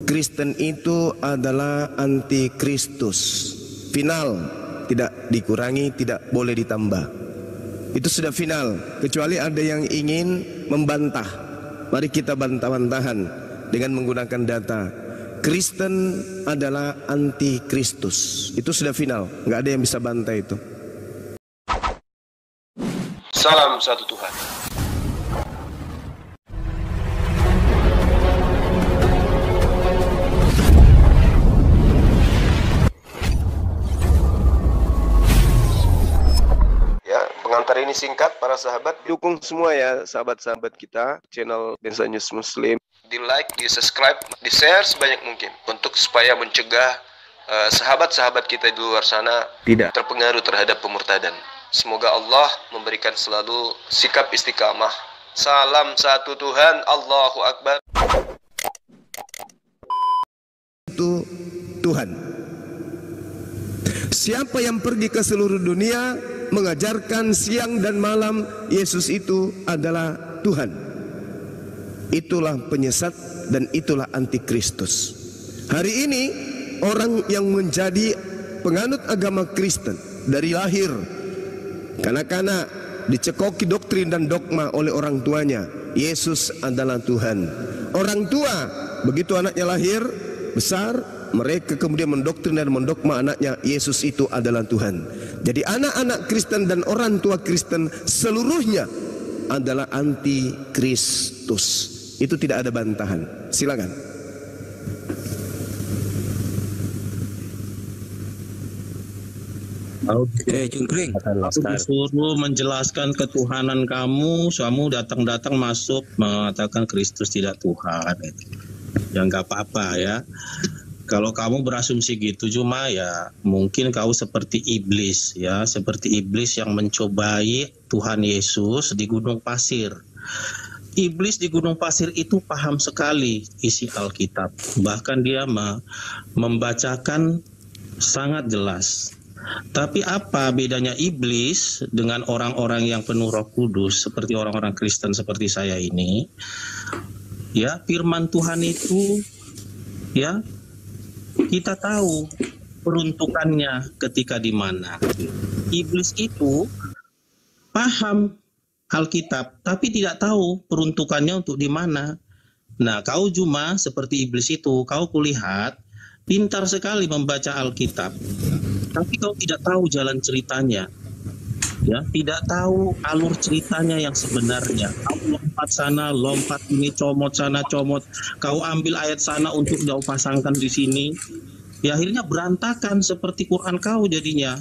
Kristen itu adalah antikristus. Final, tidak dikurangi, tidak boleh ditambah. Itu sudah final. Kecuali ada yang ingin membantah, mari kita bantah-bantahan dengan menggunakan data. Kristen adalah antikristus. Itu sudah final, nggak ada yang bisa bantah itu. Salam satu Tuhan. Pengantar ini singkat, para sahabat. Dukung semua ya sahabat-sahabat kita, channel Densa News Muslim. Di like, di subscribe, di share sebanyak mungkin. Untuk supaya mencegah sahabat-sahabat kita di luar sana tidak terpengaruh terhadap pemurtadan. Semoga Allah memberikan selalu sikap istiqamah. Salam satu Tuhan, Allahu Akbar. Itu Tuhan. Siapa yang pergi ke seluruh dunia mengajarkan siang dan malam Yesus itu adalah Tuhan, itulah penyesat dan itulah antikristus. Hari ini orang yang menjadi penganut agama Kristen dari lahir, kanak-kanak dicekoki doktrin dan dogma oleh orang tuanya, Yesus adalah Tuhan. Orang tua begitu anaknya lahir besar, mereka kemudian mendoktrin dan mendogma anaknya, Yesus itu adalah Tuhan. Jadi anak-anak Kristen dan orang tua Kristen seluruhnya adalah antikristus. Itu tidak ada bantahan. Silakan. Cungkring, aku disuruh menjelaskan ketuhanan kamu datang-datang masuk mengatakan Kristus tidak Tuhan. Ya nggak apa-apa ya. Kalau kamu berasumsi gitu, cuma ya mungkin kau seperti iblis ya, seperti iblis yang mencobai Tuhan Yesus di gunung pasir. Iblis di gunung pasir itu paham sekali isi Alkitab, bahkan dia membacakan sangat jelas. Tapi apa bedanya iblis dengan orang-orang yang penuh Roh Kudus seperti orang-orang Kristen seperti saya ini? Ya, firman Tuhan itu ya kita tahu peruntukannya ketika di mana. Iblis itu paham Alkitab, tapi tidak tahu peruntukannya untuk di mana. Nah, kau cuma seperti iblis itu, kau kulihat pintar sekali membaca Alkitab, tapi kau tidak tahu jalan ceritanya. Ya, tidak tahu alur ceritanya yang sebenarnya. Kau lompat sana, lompat ini, comot sana, comot. Kau ambil ayat sana untuk kau pasangkan di sini. Ya, akhirnya berantakan seperti Quran kau jadinya.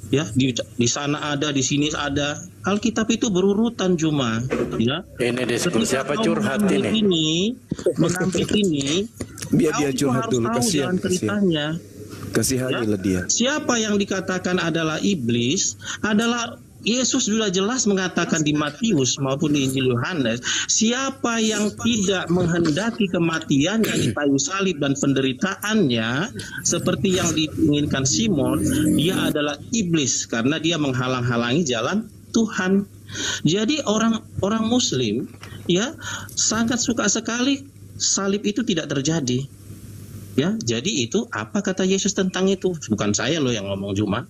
Ya, di sana ada, di sini ada. Alkitab itu berurutan cuma. Ya. Ini disebut siapa curhat ini? Mengambil ini, biar dia curhat dulu, kasihan ceritanya. Kasihanilah dia. Siapa yang dikatakan adalah iblis adalah Yesus sudah jelas mengatakan di Matius maupun di Injil Yohanes, siapa yang tidak menghendaki kematiannya di kayu salib dan penderitaannya seperti yang diinginkan Simon, dia adalah iblis karena dia menghalang-halangi jalan Tuhan. Jadi orang Muslim ya sangat suka sekali salib itu tidak terjadi. Ya, jadi itu apa kata Yesus tentang itu? Bukan saya loh yang ngomong cuma.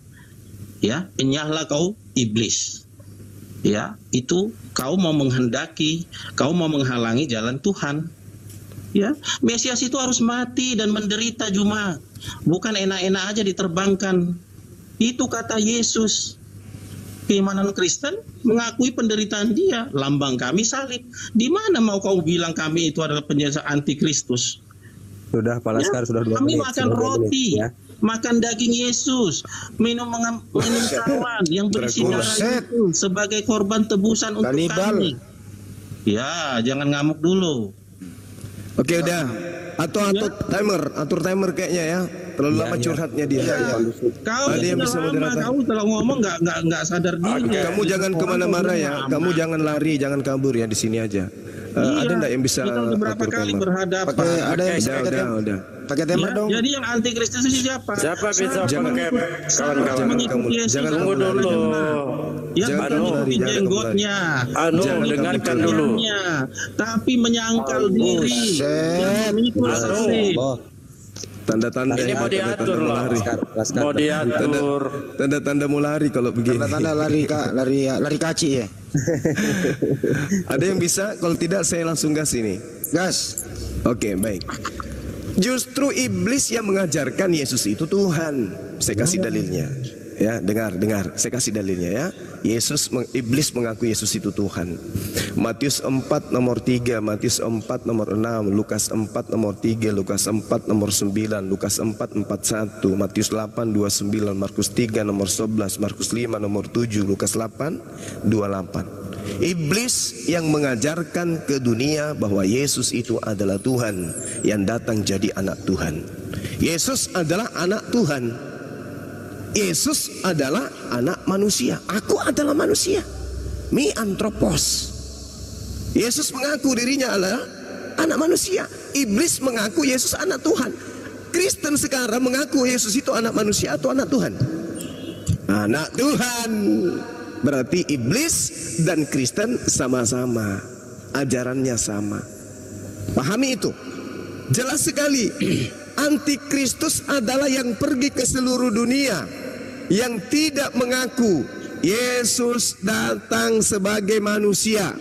Ya, enyahlah kau iblis. Ya, itu kau mau menghendaki, kau mau menghalangi jalan Tuhan. Ya, Mesias itu harus mati dan menderita cuma. Bukan enak-enak aja diterbangkan. Itu kata Yesus. Keimanan Kristen mengakui penderitaan dia, lambang kami salib. Di mana mau kau bilang kami itu adalah penyesat antikristus? Sudah, Pak Laskar, sudah 2 kami menit. makan roti, ya. makan daging Yesus, minum cawan yang berisi darah itu sebagai korban tebusan untuk kami. Ya, jangan ngamuk dulu. Oke, udah. Atur timer kayaknya ya. Terlalu lama curhatnya dia. Kau yang bisa moderator. Kau kalau ngomong nggak sadar diri. Kamu jangan kemana-mana ya. Kamu jangan lari, jangan kabur ya, di sini aja. Ada enggak yang bisa kita beberapa atur kali timer? berhadapan. Ada yang udah. pakai tembak dong. Jadi yang antikristus itu siapa? Siapa bisa Jangan- pakai kawan-kawan? Jangan Tunggu dulu. Yang Jangan menutupi jangan jenggotnya, Dengarkan dulu. tapi menyangkal diri. Mengikut sesat. Tanda-tanda Ini mau diatur loh. lari. Mau diatur. Tanda-tanda mau lari kalau begini. Tanda-tanda lari kaci ya. Ada yang bisa? Kalau tidak saya langsung gas ini. Gas. Oke, baik. Justru iblis yang mengajarkan Yesus itu Tuhan. Saya kasih dalilnya. Ya, dengar. Saya kasih dalilnya ya. Iblis mengaku Yesus itu Tuhan. Matius 4 nomor 3, Matius 4 nomor 6, Lukas 4 nomor 3, Lukas 4 nomor 9, Lukas 4 41, Matius 8 29, Markus 3 nomor 11, Markus 5 nomor 7, Lukas 8 28. Iblis yang mengajarkan ke dunia bahwa Yesus itu adalah Tuhan yang datang jadi anak Tuhan. Yesus adalah anak Tuhan. Yesus adalah anak manusia. Aku adalah manusia. Mi antropos. Yesus mengaku dirinya adalah anak manusia. Iblis mengaku Yesus anak Tuhan. Kristen sekarang mengaku Yesus itu anak manusia atau anak Tuhan? Anak Tuhan. Berarti iblis dan Kristen sama-sama. Ajarannya sama. Pahami itu. Jelas sekali. Antikristus adalah yang pergi ke seluruh dunia, yang tidak mengaku Yesus datang sebagai manusia.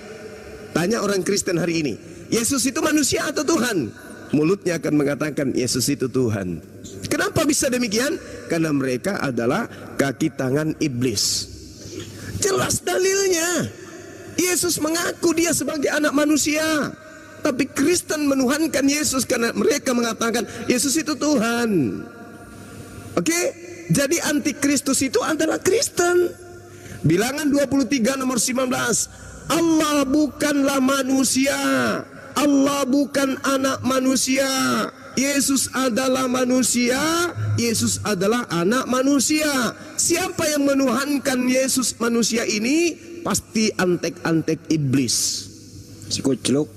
Tanya orang Kristen hari ini, Yesus itu manusia atau Tuhan? Mulutnya akan mengatakan Yesus itu Tuhan. Kenapa bisa demikian? Karena mereka adalah kaki tangan iblis. Jelas dalilnya. Yesus mengaku dia sebagai anak manusia, tapi Kristen menuhankan Yesus karena mereka mengatakan Yesus itu Tuhan. Oke? Jadi antikristus itu adalah Kristen. Bilangan 23 nomor 19. Allah bukanlah manusia. Allah bukan anak manusia. Yesus adalah manusia. Yesus adalah anak manusia. Siapa yang menuhankan Yesus manusia ini pasti antek-antek iblis. Si kucluk.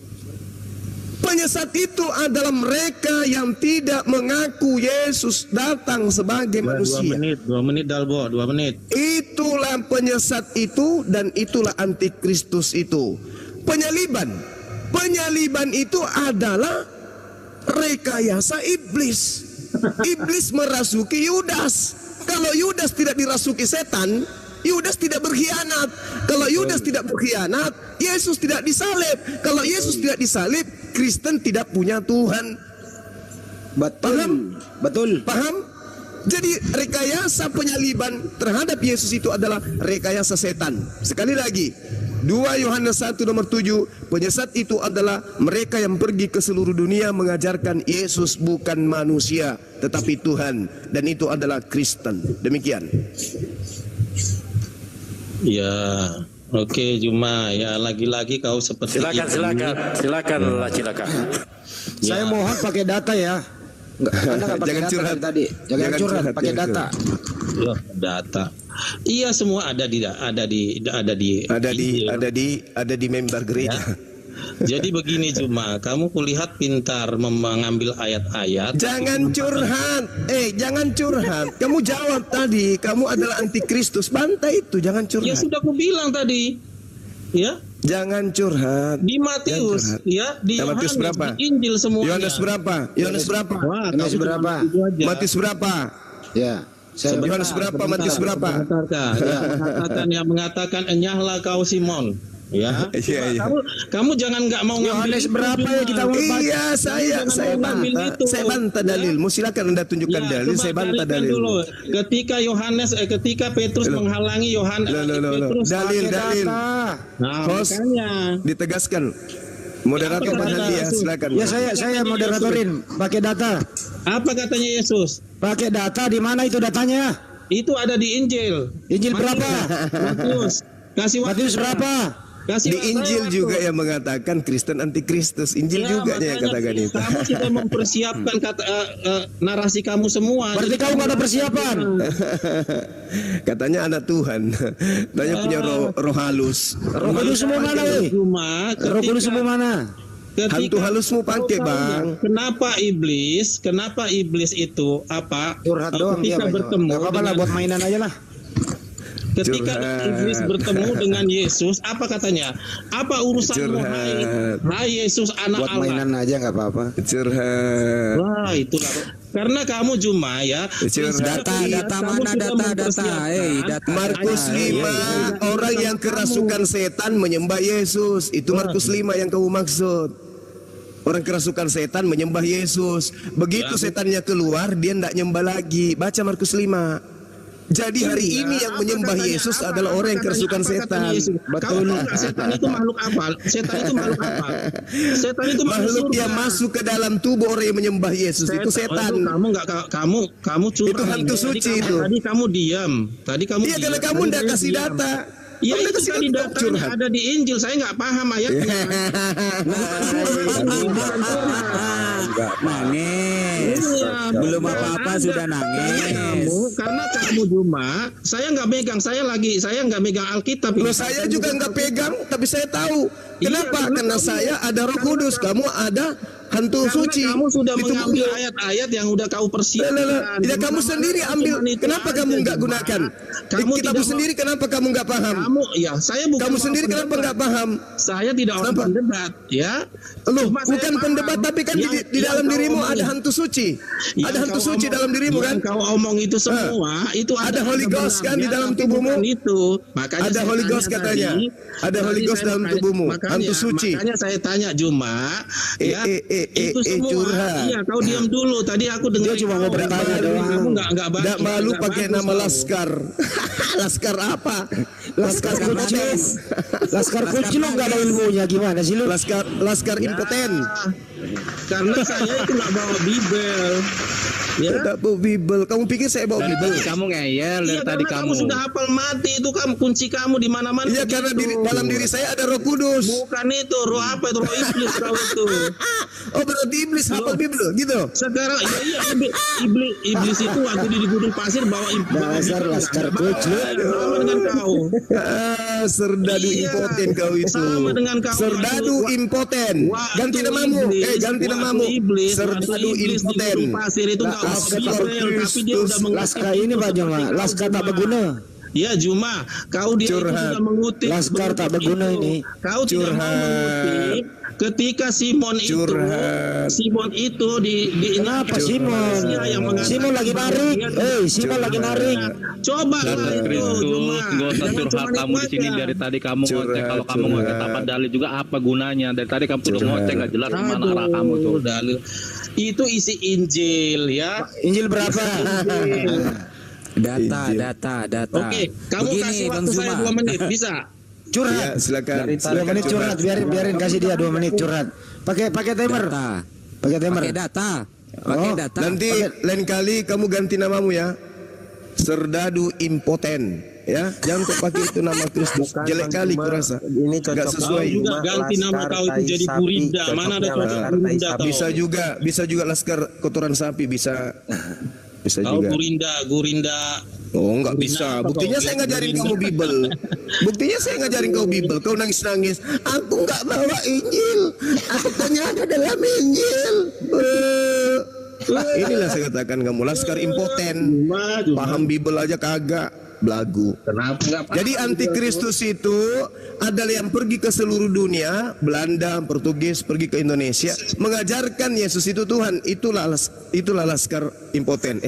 Penyesat itu adalah mereka yang tidak mengaku Yesus datang sebagai manusia. 2 menit Dalbo, 2 menit. Itulah penyesat itu dan itulah antikristus itu. Penyaliban itu adalah rekayasa iblis. Iblis merasuki Yudas. Kalau Yudas tidak dirasuki setan, Yudas tidak berkhianat. Kalau Yudas tidak berkhianat, Yesus tidak disalib. Kalau Yesus tidak disalib, Kristen tidak punya Tuhan. Betul. Paham? Jadi rekayasa penyaliban terhadap Yesus itu adalah rekayasa setan. Sekali lagi, 2 Yohanes 1 nomor 7, penyesat itu adalah mereka yang pergi ke seluruh dunia mengajarkan Yesus bukan manusia tetapi Tuhan, dan itu adalah Kristen. Demikian. Ya, oke Juma, ya lagi-lagi kau seperti Silakan. Saya mohon pakai data ya. Anda nggak pakai Jangan data curhat. dari tadi. Jangan curhat, pakai jangan data. Ya, data. Iya, semua ada di member gereja. Ya. Jadi begini Juma, kamu kulihat pintar mengambil ayat-ayat. Jangan curhat. Jangan curhat. Kamu jawab tadi, kamu adalah antikristus. Bantai itu, jangan curhat. Ya sudah aku bilang tadi. Ya. Jangan curhat. Di Matius, ya, di Matius Yohanes, berapa? di Injil semuanya. Yohanes berapa? Yohanes berapa? Matius berapa? Ya. Yohanes berapa? Matius berapa? Yang mengatakan enyahlah kau Simon. Ya, Iya. kamu jangan nggak mau ngambil Yohanes itu, berapa ya kita mau baca? Iya, saya bantah dalilmu. Silakan Anda tunjukkan dalil. Saya bantah dalil. Ketika Petrus menghalangi Yohanes, Dalil. Nah, Host, makanya ditegaskan. Moderator tahan dia, silakan. Ya saya moderatorin. Pakai data. apa katanya Yesus? Pakai data, di mana itu datanya? Itu ada di Injil. Injil berapa? Matius. Kasih waktu. Matius berapa? Kasih Di Injil juga yang mengatakan Kristen antikristus. Injil juga yang katakan itu. Kamu sudah mempersiapkan narasi kamu semua. Berarti kamu nggak ada persiapan. Katanya anak Tuhan. Katanya punya roh halus. Roh Kudus semua mana, weh? Cuma Roh Kudus semua mana? Hantu halusmu pakai, Tahu Bang. nggak Kenapa iblis itu apa? Curhat doang dia, Ketika Pak. bertemu Nggak apa-apa lah, dengan- buat mainan aja lah. Ketika Curhat. iblis bertemu dengan Yesus, apa katanya? Apa urusanmu, Curhat. hai Yesus anak Buat Allah? mainan aja nggak apa-apa. Curhat. Wah, itulah. Karena kamu Juma ya. Curhat. Data kamu mana sudah data. mempersiapkan. Data. Markus 5, orang yang kerasukan setan menyembah Yesus. Itu Markus 5 yang kamu maksud. Orang kerasukan setan menyembah Yesus. Begitu setannya keluar, dia tidak nyembah lagi. Baca Markus 5. Jadi hari ini yang menyembah Yesus adalah orang yang kerasukan setan. Betul. Setan itu makhluk apa? Setan itu makhluk apa? Setan itu Makhluk yang surga. masuk ke dalam tubuh orang yang menyembah Yesus itu setan. Kamu nggak kamu curang. Itu hantu Tadi suci kamu- itu. Tadi kamu diam. Tadi kamu. Iya, diam. karena kamu Tadi tidak saya kasih diam. data. Ya Kamu itu kasih tadi data, datanya curhat. ada di Injil. Saya nggak paham ayatnya. Enggak nangis. Iya, Belum bukan. apa-apa Ada. sudah nangis. Karena kamu Juma, saya nggak megang. Saya nggak megang Alkitab. Loh, saya juga nggak pegang, tapi saya tahu. Kenapa? Iya, Karena saya ada Roh Kudus, kamu ada hantu Karena suci. kamu sudah di tubuhmu. mengambil ayat-ayat yang udah kau persiapkan. Ya kamu sendiri ambil. Kenapa kamu nggak gunakan? Kamu Kitabmu tidak sendiri kenapa kamu nggak paham? Kamu, ya saya bukan. Kamu orang sendiri kenapa pendebat. nggak paham? Saya tidak orang Kenapa? pendebat, ya. Loh, Cuma saya bukan paham pendebat, tapi kan di yang dalam kau dirimu omongin. ada hantu suci. Yang Ada hantu kau suci omong- dalam dirimu kan? Yang kau omong itu semua, itu Ada Holy Ghost kan di kebenarannya, dalam tapi tubuhmu? bukan Itu. Makanya Ada saya Holy tanya Ghost katanya. tadi, Ada Holy tadi Ghost saya dalam makanya- tubuhmu. makanya- Hantu suci. Makanya saya tanya Juma, ya. Itu semua. curhat. Iya, kau diam dulu. Tadi aku dengar. Dia cuma mau bertanya doang. Kamu nggak baik. Tidak malu Nggak pakai bagus nama kau. Laskar. Laskar apa? Laskar kucing. Laskar kucing lo nggak ada ilmunya gimana sih lu? Laskar impoten. Karena saya itu nggak bawa Bible. Ya. Tidak bawa Bible. Kamu pikir saya bawa Bible? Kamu ngeyel Iya, karena kamu sudah hafal mati itu kamu kunci kamu di mana-mana. Iya, karena dalam diri saya ada Roh Kudus. Bukan itu, roh apa itu? Roh iblis kau itu. Oh, berarti iblis hafal Bible gitu. Sekarang iya iblis itu waktu di gunung pasir bawa Dasar laskar kucing. sama dengan kau. Serdadu Iya, impoten kau itu. sama dengan kau. Serdadu Waktu- impoten. Waktu Ganti namamu. iblis- Ganti waktu namamu. iblis Serdadu di impoten. gunung pasir itu nggak bawa Laskar Bible, tapi dia Kristus. udah mengutip Laskar ini itu Pak Joma, seperti kau, laskar tak Juma. berguna. Ya Juma, kau dia itu Curhat. sudah mengutip. Laskar tak mengutip berguna itu. ini. Kau tidak mau Curhat. mengutip ketika Simon Curhat. itu di Kenapa Malaysia Simon? yang mengatakan Simon lagi narik. dia- Simon lagi narik. Coba lah itu Kristus, Juma. nggak usah Jangan curhat cuma kamu di sini nikmatnya. dari tadi kamu ngoceh. Curhat, Kalau kamu ngoceh curhat. tanpa dalil juga apa gunanya? Dari tadi kamu udah Curhat. ngoceh nggak jelas kemana Aduh, arah kamu tuh. dalil. Itu isi Injil ya. Injil berapa? Data. Oke, kamu Begini, kasih Bang waktu saya Zuma. 2 menit, bisa? Ya, Curhat. silakan. 2 menit curhat. Biarin kasih dia 2 menit curhat. Pakai timer. Data. Pakai timer. Pakai data. Pakai Oh, data. Nanti lain kali kamu ganti namamu ya. Serdadu impoten. Ya, jangan kau pakai itu nama Kristus. Jelek kali kurasa. Ini cocok Nggak sesuai. Kau juga ganti nama kau itu jadi Burinda. Mana ada cocok Burinda kau? Bisa juga laskar kotoran sapi bisa Kau juga. Gurinda. Oh, nggak Gurinda bisa. apa Buktinya kau? saya ngajarin kamu Bible. Buktinya saya ngajarin kau Bible. Kau nangis-nangis. Aku nggak bawa Injil. Aku ternyata dalam Injil. Inilah saya katakan kamu laskar impoten. Cuma. Paham Bible aja kagak. Belagu. Kenapa enggak paham? Jadi antikristus itu adalah yang pergi ke seluruh dunia, Belanda, Portugis, pergi ke Indonesia, mengajarkan Yesus itu Tuhan. Itulah laskar impoten.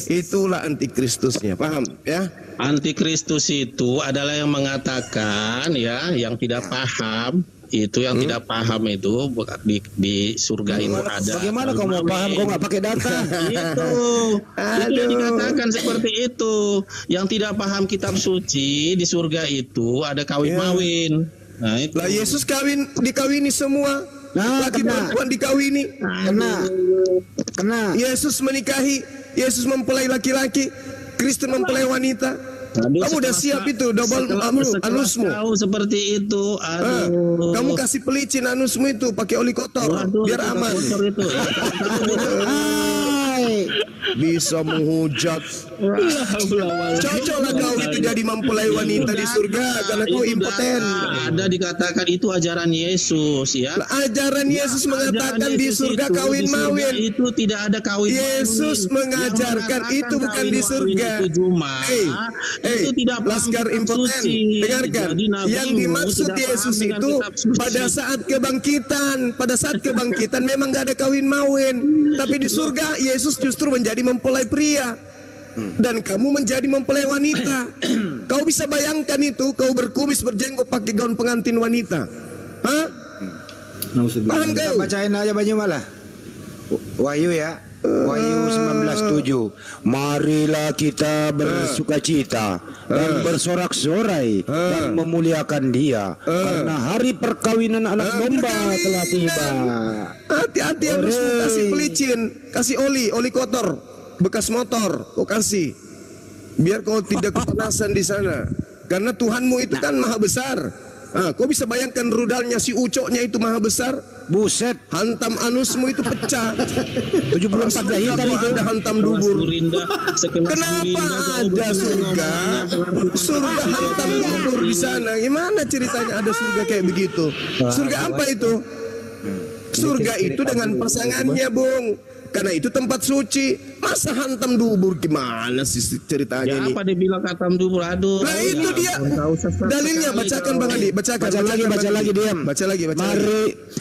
Itulah antikristusnya. Paham ya? Antikristus itu adalah yang mengatakan ya, yang tidak paham itu yang tidak paham itu di surga itu ada. Bagaimana kau mau paham? Kau nggak pakai data. Itu yang dikatakan seperti itu. Yang tidak paham kitab suci di surga itu ada kawin-mawin. Nah itu. Lah Yesus dikawini semua. Nah, Laki kena. perempuan dikawini. Kena. Yesus menikahi, Yesus mempelai laki-laki, Kristen mempelai wanita. Aduh, Kamu udah setelah- siap itu double setelah anusmu. Kau seperti itu, aduh. Kamu kasih pelicin anusmu itu pakai oli kotor Waduh, biar itu aman. kotor itu. Hai. bisa menghujat. Cocoklah kau itu jadi mempelai wanita di surga karena kau impoten. Ada dikatakan itu ajaran Yesus ya. Ajaran Yesus mengatakan Ajaran di Yesus surga itu, kawin di surga mawin. itu tidak ada kawin Yesus mawin. mengajarkan Yang itu bukan kawin di mawin surga. itu cuma itu tidak paham Laskar kitab impoten, suci. dengarkan. Jadi nabimu Yang dimaksud tidak Yesus paham dengan itu kitab suci. pada saat kebangkitan memang gak ada kawin mawin. Tapi di surga Yesus justru menjadi mempelai pria. Dan kamu menjadi mempelai wanita. Kau bisa bayangkan itu, kau berkumis berjenggot pakai gaun pengantin wanita. Hah? Paham kau? Bacain aja Banyu malah. Wahyu ya. Wahyu 19:7. Marilah kita bersukacita dan bersorak-sorai dan memuliakan Dia karena hari perkawinan anak domba telah tiba. Hati-hati harus kasih pelicin, kasih oli kotor, bekas motor, kau kasih. Biar kau tidak kepanasan di sana. Karena Tuhanmu itu kan maha besar. Kau bisa bayangkan rudalnya si ucoknya itu maha besar. Buset, Hantam anusmu itu pecah. 74 jahitan itu. Ada hantam dubur. Sekelas Kenapa Surinda, ada surga? Surga hantam dubur di sana. Gimana ceritanya ada surga kayak begitu? Surga apa itu? Surga itu dengan pasangannya, Bung. Karena itu tempat suci. Masa hantam dubur, gimana sih ceritanya Ya ini? apa dibilang katam dubur? Aduh. Nah itu dia dalilnya, bacakan Bang Andi, bacakan. Baca lagi diam. Baca lagi.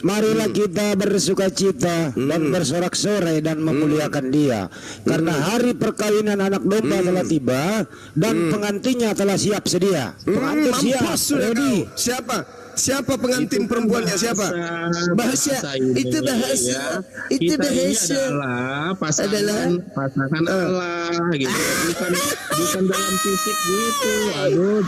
Marilah kita bersukacita dan bersorak-sorai dan memuliakan Dia karena hari perkawinan anak domba telah tiba dan pengantinnya telah siap sedia. Pengantin siap, Mampus sudah ready. kau. Siapa pengantin perempuannya? Siapa? Bahasa itu bahasa. Itu Kita ini bahasa. adalah pasangan Allah gitu. Bukan dalam fisik gitu. Aduh,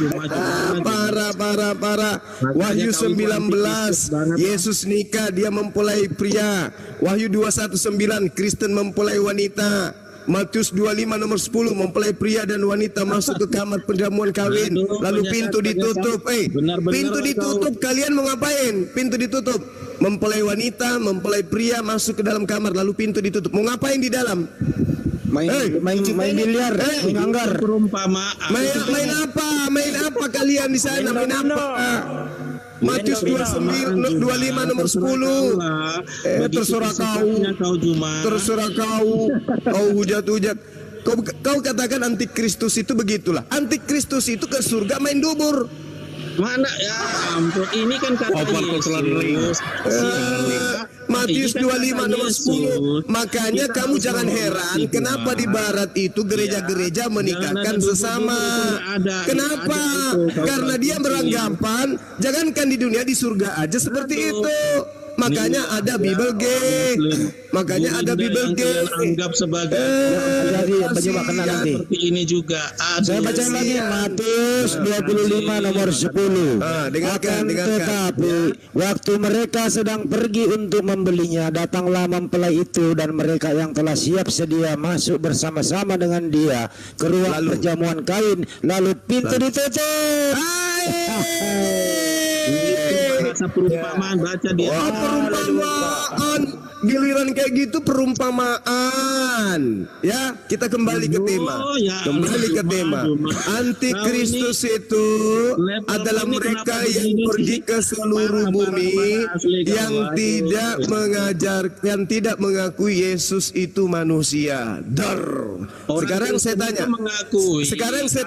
Parah. Wahyu 19 Yesus nikah, dia mempelai pria. Wahyu 21:9 Kristen mempelai wanita. Matius 25 nomor 10 mempelai pria dan wanita masuk ke kamar penjamuan kawin. Lalu pintu ditutup. Pintu ditutup, kalian mau ngapain? Pintu ditutup. Mempelai wanita, mempelai pria masuk ke dalam kamar, lalu pintu ditutup. Mau ngapain di dalam? Main biliar, main anggar. perumpamaan. Main apa kalian di sana? Main apa? Matius 25 nomor 10. Terserah kau. Kau hujat. Kau katakan antikristus itu begitulah. Antikristus itu ke surga main dubur. Mana ya ampun, ini kan kata Yesus. Matius 25 nomor 10. Makanya kamu jangan heran kenapa di barat itu gereja-gereja menikahkan sesama. Kenapa? Karena dia beranggapan jangankan di dunia, di surga aja seperti itu. Makanya ada Bible Gang. Makanya ada Bible Gang. Anggap sebagai Jadi coba kenal nanti. seperti ini juga. Saya baca lagi Matius 25 nomor 10. Dengarkan. Tetapi waktu mereka sedang pergi untuk membelinya, datanglah mempelai itu dan mereka yang telah siap sedia masuk bersama-sama dengan dia ke ruang perjamuan kawin. Lalu pintu ditutup. Bahasa perumpamaan, baca dia. Perumpamaan. Giliran kayak gitu perumpamaan. Ya, kita kembali ke tema. Antikristus itu adalah mereka yang pergi ke seluruh bumi yang tidak mengakui Yesus itu manusia. Sekarang saya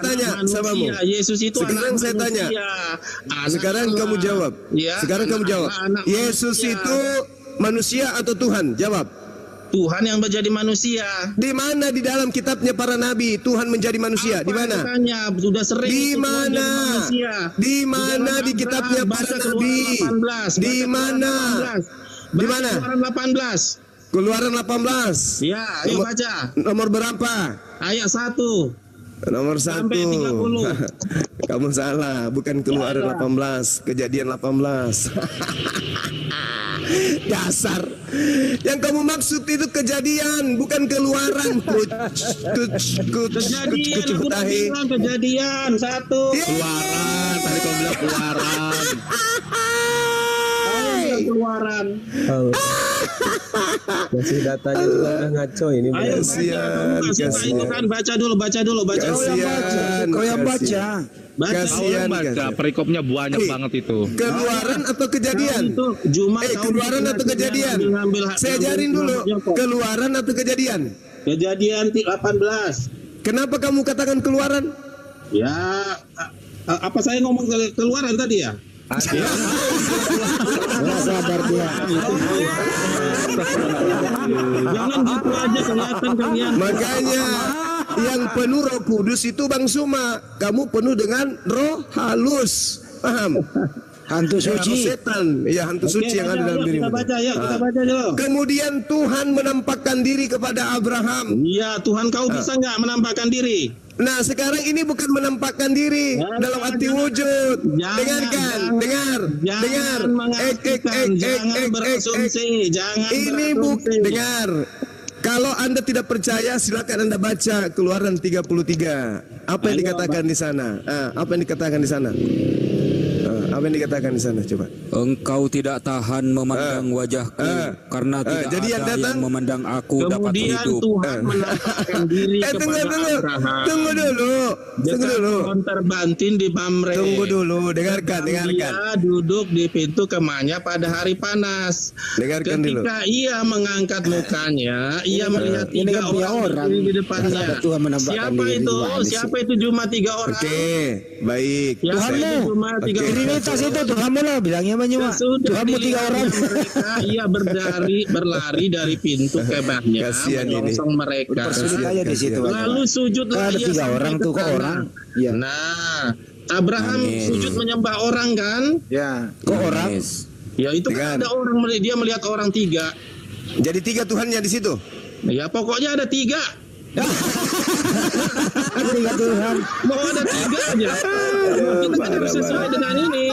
tanya. Samamu. Yesus itu Sekarang saya tanya. Sekarang kamu jawab. Yesus itu manusia atau Tuhan? Jawab. Tuhan yang menjadi manusia. Di mana di dalam kitabnya para nabi Tuhan menjadi manusia? Di mana? Sudah sering. Di mana? Di mana di kitabnya para nabi? Di mana? Di mana? Keluaran 18. Ya, ayo baca. Nomor berapa? Ayat 1. Nomor 1. Sampai 30. Kamu salah, bukan Keluaran 18, Kejadian 18. Dasar. Yang kamu maksud itu Kejadian, bukan Keluaran. Kejadian 1. Keluaran, tadi kau bilang keluaran. Keluaran. Masih datanya juga udah ngaco ini. Ayo Kasihan, baca, kasihan. itu kan baca dulu. Kau yang baca. Baca. Kasihan, Baca kasihan. perikopnya banyak Eh, banget itu. Keluaran atau kejadian? Itu Jumat Keluaran atau kejadian? Saya ajarin dulu. Keluaran atau kejadian? Kejadian 18. Kenapa kamu katakan keluaran? Ya, apa saya ngomong keluaran tadi ya? Nggak sabar dia. Jangan gitu aja kelihatan kalian. Makanya yang penuh Roh Kudus itu Bang Suma, kamu penuh dengan roh halus, paham? Hantu Roh suci. setan, ya hantu suci yang ada dalam dirimu. Kita baca ya, kita baca yuk. Kemudian Tuhan menampakkan diri kepada Abraham. Iya, Tuhan kau bisa nggak menampakkan diri? Nah sekarang ini bukan menampakkan diri dalam arti wujud. Dengarkan, dengar. Jangan mengartikan, jangan berasumsi, jangan Ini berasumsi. dengar. Kalau Anda tidak percaya silakan Anda baca Keluaran 33. Apa yang dikatakan di sana? Apa yang dikatakan di sana? Apa yang dikatakan di sana? Coba. Engkau tidak tahan memandang wajahku karena tidak jadi yang ada datang- yang memandang aku dapat Kemudian hidup. Tuhan menampakkan diri kepada Abraham. Tunggu dulu. Pohon terbantin di Mamre. Tunggu dulu, dengarkan. Dia duduk di pintu kemahnya pada hari panas. Dengarkan dulu. Ketika ia mengangkat mukanya, ia melihat Ini tiga kan punya orang orang. berdiri di depannya. Ada Tuhan menampakkan Siapa diri itu? gimana sih? Siapa itu cuma 3 orang? Oke, baik. Siapa Tuhanmu. itu cuma 3 orang? Trinitas itu Tuhanmu lah bilangnya banyak. Sesudah Tuhanmu 3 dilihat orang. mereka, ia berlari dari pintu kemahnya, Kasihan ini. menyongsong mereka. Persulit aja di situ. Lalu sujudlah Ada ia 3 sampai orang ke tuh kok tanah. orang. Iya. Nah, Abraham sujud menyembah orang kan? Ya, kok orang? Ya itu kan Dengan- ada orang, dia melihat orang 3. Jadi 3 Tuhannya di situ. Ya pokoknya ada 3. Ada 3 Tuhan. Mau ada 3 aja. Kita kan harus sesuai dengan ini.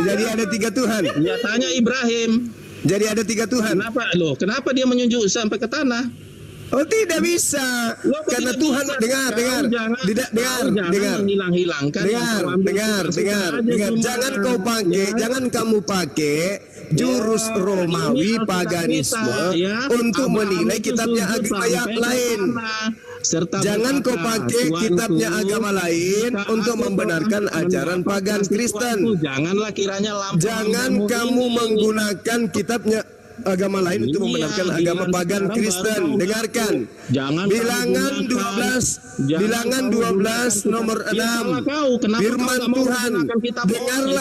Jadi ada 3 Tuhan. Ya tanya Ibrahim. Jadi ada 3 Tuhan. Kenapa dia menunjuk sampai ke tanah? Oh tidak bisa. Loh, kok Karena tidak Tuhan bisa? dengar. Jangan menghilang-hilangkan. Dengar. Jangan kau pakai, jangan kamu pakai jurus Romawi paganisme untuk menilai kitabnya agama yang lain. Jangan kau pakai kitabnya agama lain untuk membenarkan ajaran pagan Kristen. Janganlah kiranya lampu. Jangan kamu menggunakan kitabnya agama lain untuk membenarkan agama pagan Kristen. Dengarkan. Bilangan 12 nomor 6. Firman Tuhan.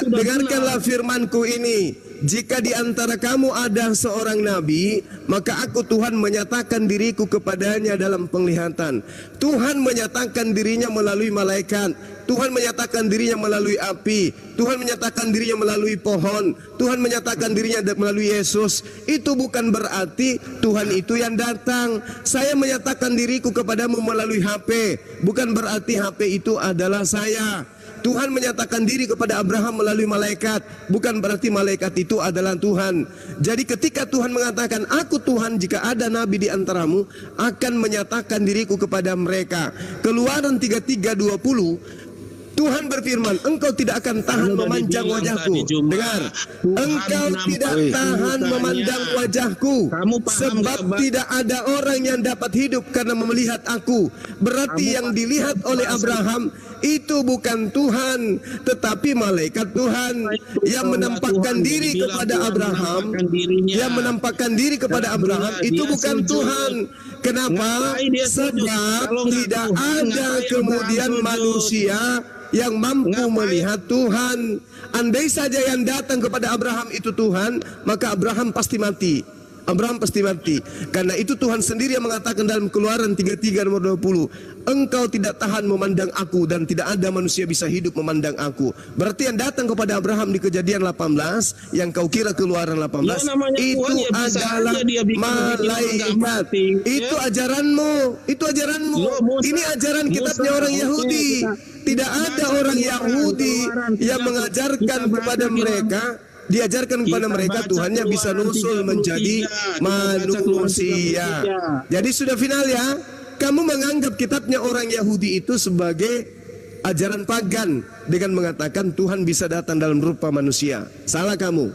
Dengarkanlah firmanku ini. Jika di antara kamu ada seorang nabi, maka aku Tuhan menyatakan diriku kepadanya dalam penglihatan. Tuhan menyatakan dirinya melalui malaikat. Tuhan menyatakan dirinya melalui api. Tuhan menyatakan dirinya melalui pohon. Tuhan menyatakan dirinya melalui Yesus. Itu bukan berarti Tuhan itu yang datang. Saya menyatakan diriku kepadamu melalui HP. Bukan berarti HP itu adalah saya. Tuhan menyatakan diri kepada Abraham melalui malaikat. Bukan berarti malaikat itu adalah Tuhan. Jadi ketika Tuhan mengatakan, aku Tuhan jika ada nabi di antaramu, akan menyatakan diriku kepada mereka. Keluaran 33:20. Tuhan berfirman, engkau tidak akan tahan memandang wajahku. Dengar, engkau tidak tahan memandang wajahku, sebab tidak ada orang yang dapat hidup karena melihat aku. Berarti yang dilihat oleh Abraham itu bukan Tuhan, tetapi malaikat Tuhan yang menampakkan diri kepada Abraham. Yang menampakkan diri kepada Abraham itu bukan Tuhan. Kenapa? Sebab tidak ada kemudian manusia yang mampu melihat Tuhan. Andai saja yang datang kepada Abraham itu Tuhan, maka Abraham pasti mati. Abraham pasti mati. Karena itu Tuhan sendiri yang mengatakan dalam Keluaran 33 nomor 20, engkau tidak tahan memandang aku dan tidak ada manusia bisa hidup memandang aku. Berarti yang datang kepada Abraham di Kejadian 18 yang kau kira Keluaran 18 itu adalah malaikat. Itu ajaranmu. Itu ajaranmu. Ini ajaran kitabnya orang Yahudi. Tidak ada orang Yahudi yang mengajarkan kepada mereka, diajarkan kepada mereka Tuhannya bisa nusul menjadi manusia. Jadi sudah final ya. Kamu menganggap kitabnya orang Yahudi itu sebagai ajaran pagan dengan mengatakan Tuhan bisa datang dalam rupa manusia. Salah kamu.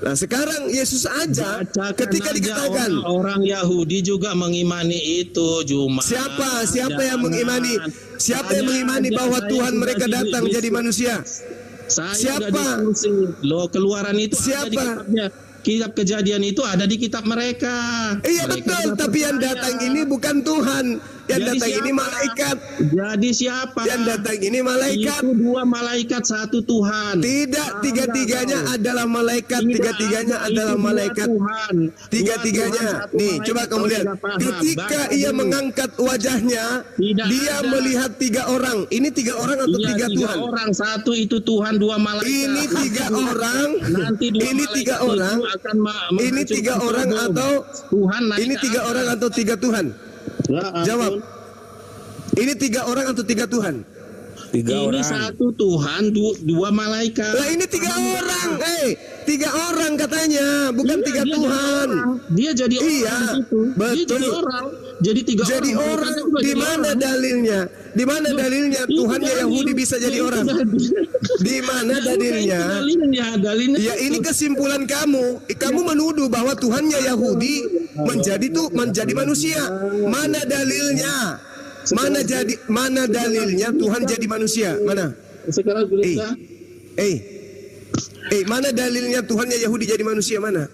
Nah sekarang Yesus aja Bacakan ketika aja dikatakan orang Yahudi juga mengimani itu, Juma. siapa yang Jangan. mengimani? Siapa yang mengimani Tanya bahwa aja, Tuhan saya mereka sudah datang jadi manusia? Saya Siapa? udah diskusi. Loh, Keluaran itu ada di Siapa? kitabnya. Kitab Kejadian itu ada di kitab mereka. Iya Mereka betul, sudah tapi yang percaya. datang ini bukan Tuhan. Yang Jadi datang ini siapa? malaikat. Jadi siapa? Yang datang ini malaikat. Itu dua malaikat, satu Tuhan. Tidak, tiga-tiganya adalah malaikat. Tidak Tiga-tiganya ada, adalah itu dua malaikat. Tuhan. Tiga-tiganya. Dua Tuhan, satu Nih, malaikat. coba kamu Kalau lihat. tidak paham, Ketika baca ia dulu. mengangkat wajahnya, Tidak dia ada. melihat 3 orang. Ini 3 orang atau Iya, 3 tiga Tuhan? orang, satu itu Tuhan, dua malaikat. Ini 3 orang. Nanti dua Ini malaikat 3 orang. itu akan Ini 3 orang atau Tuhan naik ini ke 3 atas. orang atau 3 Tuhan? Ya ampun. Jawab. Ini 3 orang atau 3 Tuhan? 3 Ini orang. satu Tuhan, dua malaikat. Lah ini 3 orang. 3 orang katanya, bukan Iya, 3 dia Tuhan. jadi orang. Dia jadi orang Iya, di situ. Dia betul. jadi orang. Jadi 3 Jadi orang. orang, Malaikatnya juga di jadi mana orang. dalilnya? Di mana dalilnya Itu Tuhannya dalil. Yahudi bisa jadi Itu orang? dalil. Di mana Ya, dalilnya? itu dalilnya. Ya ini kesimpulan kamu. Kamu menuduh bahwa Tuhannya Yahudi menjadi manusia. Mana dalilnya? Mana dalilnya Tuhan jadi manusia? Mana? Sekarang gereja. Mana dalilnya Tuhannya Yahudi jadi manusia? Mana?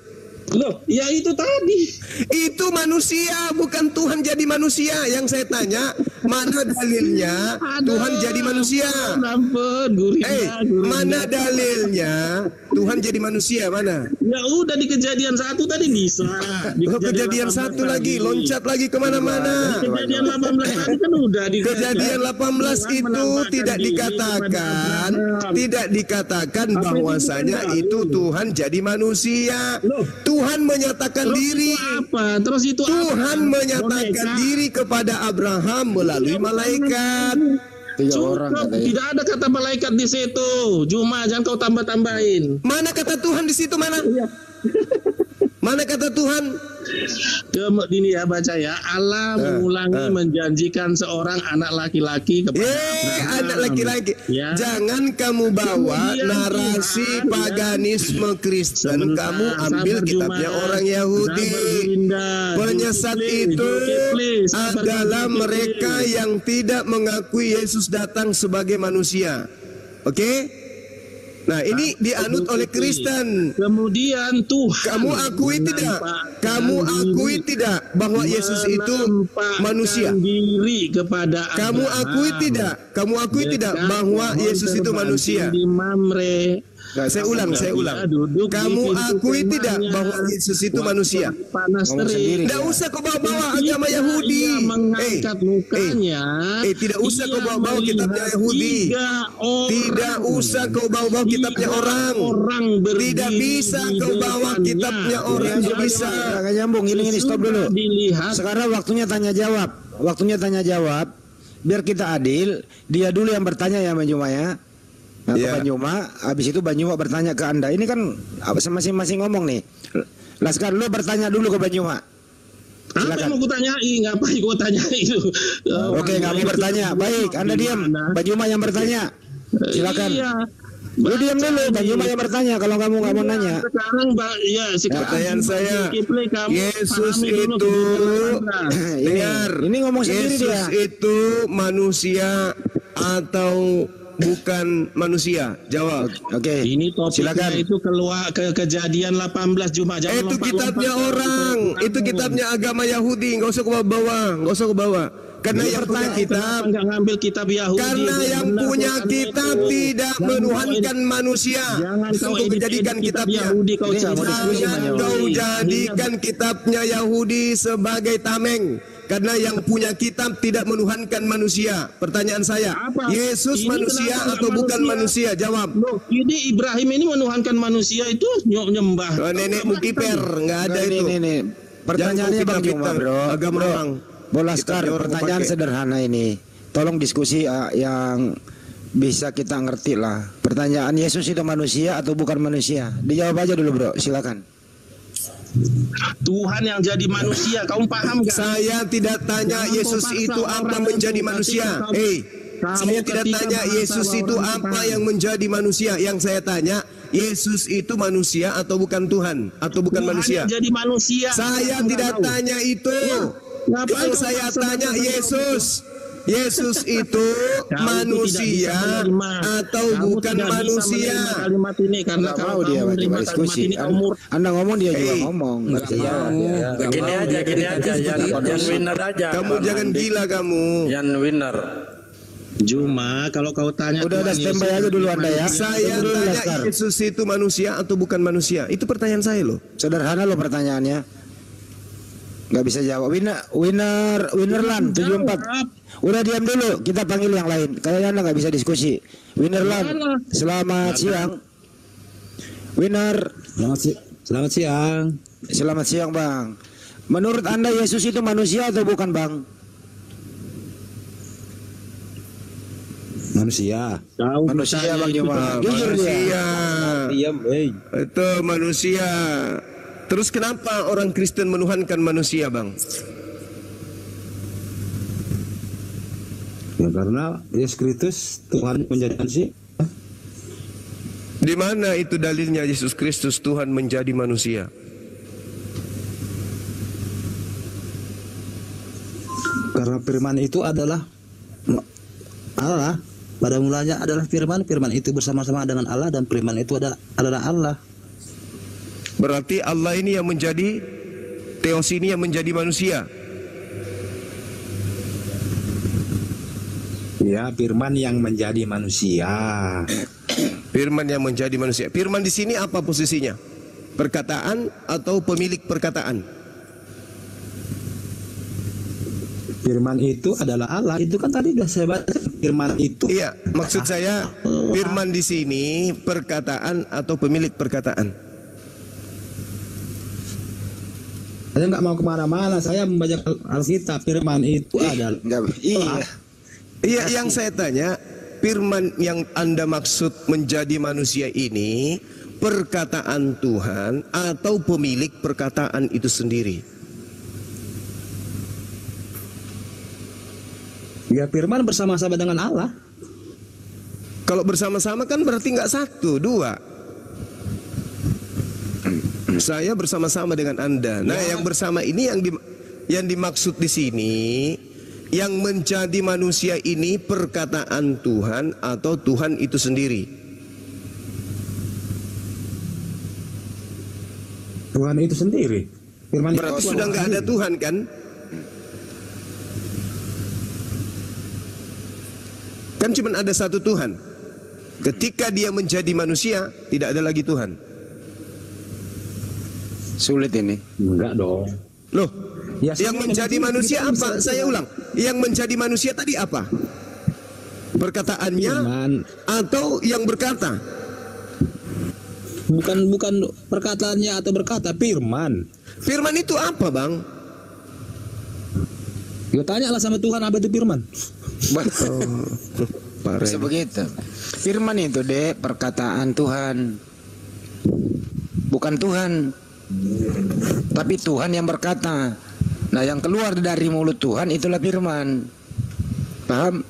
Loh, ya itu tadi. Itu manusia, bukan Tuhan jadi manusia. Yang saya tanya, mana dalilnya Tuhan jadi manusia? Ampun, gurindra. Mana dalilnya Tuhan jadi manusia? Mana? Ya udah di Kejadian 1 tadi bisa. Di Kejadian 1 lagi, loncat lagi kemana-mana. Kejadian 18 tadi kan udah di Kejadian 18 itu tidak dikatakan bahwasanya itu Tuhan jadi manusia. Tuhan menyatakan diri. Apa? Terus itu Tuhan apa? menyatakan Boneka. diri kepada Abraham melalui malaikat. 3 orang Cukup, katanya. tidak ada kata malaikat di situ. Cuma jangan kau tambah-tambahin. Mana kata Tuhan di situ? Mana? Mana kata Tuhan? Ini ya baca ya. Allah mengulangi menjanjikan seorang anak laki-laki kepada Abraham. Anak laki-laki. Ya. Jangan kamu bawa Kemudian narasi Tuhan, paganisme Kristen. Sebentar, Kamu ambil sabar, kitabnya Juma. orang Yahudi. Sabar, Gurindra. Penyesat Please, itu please, sabar, adalah please. mereka yang tidak mengakui Yesus datang sebagai manusia. Oke? Nah, ini dianut oleh Kristen. Kemudian Tuhan Kamu akui tidak? Kamu akui tidak bahwa Yesus itu manusia? Diri kepada Kamu Abraham. akui tidak? Kamu akui tidak bahwa Yesus itu manusia? Di Mamre. Saya ulang. Duduk Kamu di pintu akui tidak kemahnya. bahwa Yesus itu manusia? Panas Ngomong terik. sendiri. Tidak usah kau bawa agama Ia Yahudi. mengangkat mukanya. Tidak usah Ia kau bawa melihat kitabnya Yahudi. 3 orang. Tidak usah kau bawa kitabnya 3 orang. berdiri Tidak bisa di kau bawa depannya. kitabnya orang. Tidak bisa. Nggak nyambung. Ini stop dulu. Dilihat. Sekarang waktunya tanya jawab. Biar kita adil. Dia dulu yang bertanya ya Banyuma ya. Nah, ke Iya. Banyuma, habis itu Banyuma bertanya ke Anda. Ini kan masing-masing ngomong nih. Laskar lu bertanya dulu ke Banyuma. Apa yang mau gue tanyain? Ngapain gue tanyain itu? Oke, nggak mau bertanya. Baik, Anda diam. Banyuma yang bertanya. Silakan. Iya. Lu diam dulu. Banyuma yang bertanya. Kalau kamu nggak mau nanya. Sekarang sekarang Pertanyaan saya, Kipli, kamu Yesus pahami dulu itu kebenaran Anda. dengar. Ini ngomong sendiri Yesus dia. itu manusia atau bukan manusia? Jawab. Oke. Ini topiknya Silakan. itu keluar ke Kejadian 18 Juma. Jangan Itu lompat-lompat. kitabnya orang. Itu kitabnya agama Yahudi. Nggak usah kau bawa. Nggak usah kau bawa. Karena yang punya kitab. Kenapa nggak ngambil kitab Yahudi? Karena yang Benar, punya Quran kitab itu. tidak Jangan menuhankan manusia. Jangan Itu kau kau edit jadikan kitab kitabnya. Yahudi kau Ini nggak mau diskusi Jangan sama kau Yahudi. jadikan kitabnya Yahudi sebagai tameng. Karena yang punya kitab tidak menuhankan manusia. Pertanyaan saya, Apa? Yesus Ini manusia kenapa atau nggak bukan manusia? Jawab. Loh, ini Ibrahim ini menuhankan manusia itu nyembah. Oh, nenekmu kiper, nggak ada Enggak, itu. Nih. Pertanyaannya Jangan Bang kita Juma, pintar, bro. agama Bro. orang. Bolaskar, Kitabnya orang pertanyaan pakai. sederhana ini. Tolong diskusi yang bisa kita ngerti lah. Pertanyaan Yesus itu manusia atau bukan manusia? Dijawab aja dulu bro, silakan. Tuhan yang jadi manusia, kamu paham gak? Saya tidak tanya Jangan Yesus kau paksa itu apa orang menjadi itu. manusia. Kamu Saya tidak ketika tanya bahasa Yesus itu orang apa paham. yang menjadi manusia. Yang saya tanya, Yesus itu manusia atau bukan Tuhan atau bukan manusia? Jadi manusia. Saya tidak tanya itu. Yang saya tanya Yesus itu manusia atau bukan manusia? Kalimat ini karena Nggak mau dia menerima diskusi. kalimat ini umur. Anda ngomong dia juga ngomong. Gini aja, yang winner aja. Kamu jangan gila kamu. Yang winner. Cuma kalau kau tanya Udah standby aja dulu Anda ya. Saya tanya Yesus itu manusia atau bukan manusia? Itu pertanyaan saya loh. Sederhana loh pertanyaannya. Nggak bisa jawab. Winnerland 74. Udah diam dulu. Kita panggil yang lain. Kayaknya Anda nggak bisa diskusi. Winnerland, selamat siang. Winner. Selamat siang. Selamat siang Bang. Menurut Anda Yesus itu manusia atau bukan Bang? Manusia. Manusia Bang Juma. Jujur dia. Diam, Itu manusia. Terus kenapa orang Kristen menuhankan manusia, Bang? Ya karena Yesus Kristus Tuhan menjadi manusia. Di mana itu dalilnya Yesus Kristus Tuhan menjadi manusia? Karena firman itu adalah Allah. Pada mulanya adalah firman, firman itu bersama-sama dengan Allah dan firman itu adalah Allah. Berarti Allah ini yang menjadi Theos ini yang menjadi manusia. Ya, firman yang menjadi manusia. Firman yang menjadi manusia. Firman di sini apa posisinya? Perkataan atau pemilik perkataan? Firman itu adalah Allah. Itu kan tadi sudah saya baca. Firman itu. Iya, maksud saya firman di sini perkataan atau pemilik perkataan. Saya nggak mau kemana-mana. Saya membaca Alkitab. Firman itu adalah. Iya, yang saya tanya, firman yang Anda maksud menjadi manusia ini perkataan Tuhan atau pemilik perkataan itu sendiri? Ya, firman bersama-sama dengan Allah. Kalau bersama-sama kan berarti nggak satu, dua. Saya bersama-sama dengan Anda. Nah, yang bersama ini yang dimaksud di sini, yang menjadi manusia ini perkataan Tuhan atau Tuhan itu sendiri? Tuhan itu sendiri. Firman berarti itu sudah nggak ada Tuhan kan? Kan cuma ada satu Tuhan. Ketika dia menjadi manusia, tidak ada lagi Tuhan. Sulit ini. Enggak dong. Loh, Ya, yang menjadi manusia apa? Saya ulang. Yang menjadi manusia tadi apa? Perkataannya Firman. atau yang berkata? Bukan perkataannya atau berkata, firman. Firman itu apa, Bang? Ya tanyalah sama Tuhan apa itu firman. Bisa begitu. Firman itu perkataan Tuhan. Bukan Tuhan. Tapi Tuhan yang berkata. Nah, yang keluar dari mulut Tuhan itulah firman. Paham?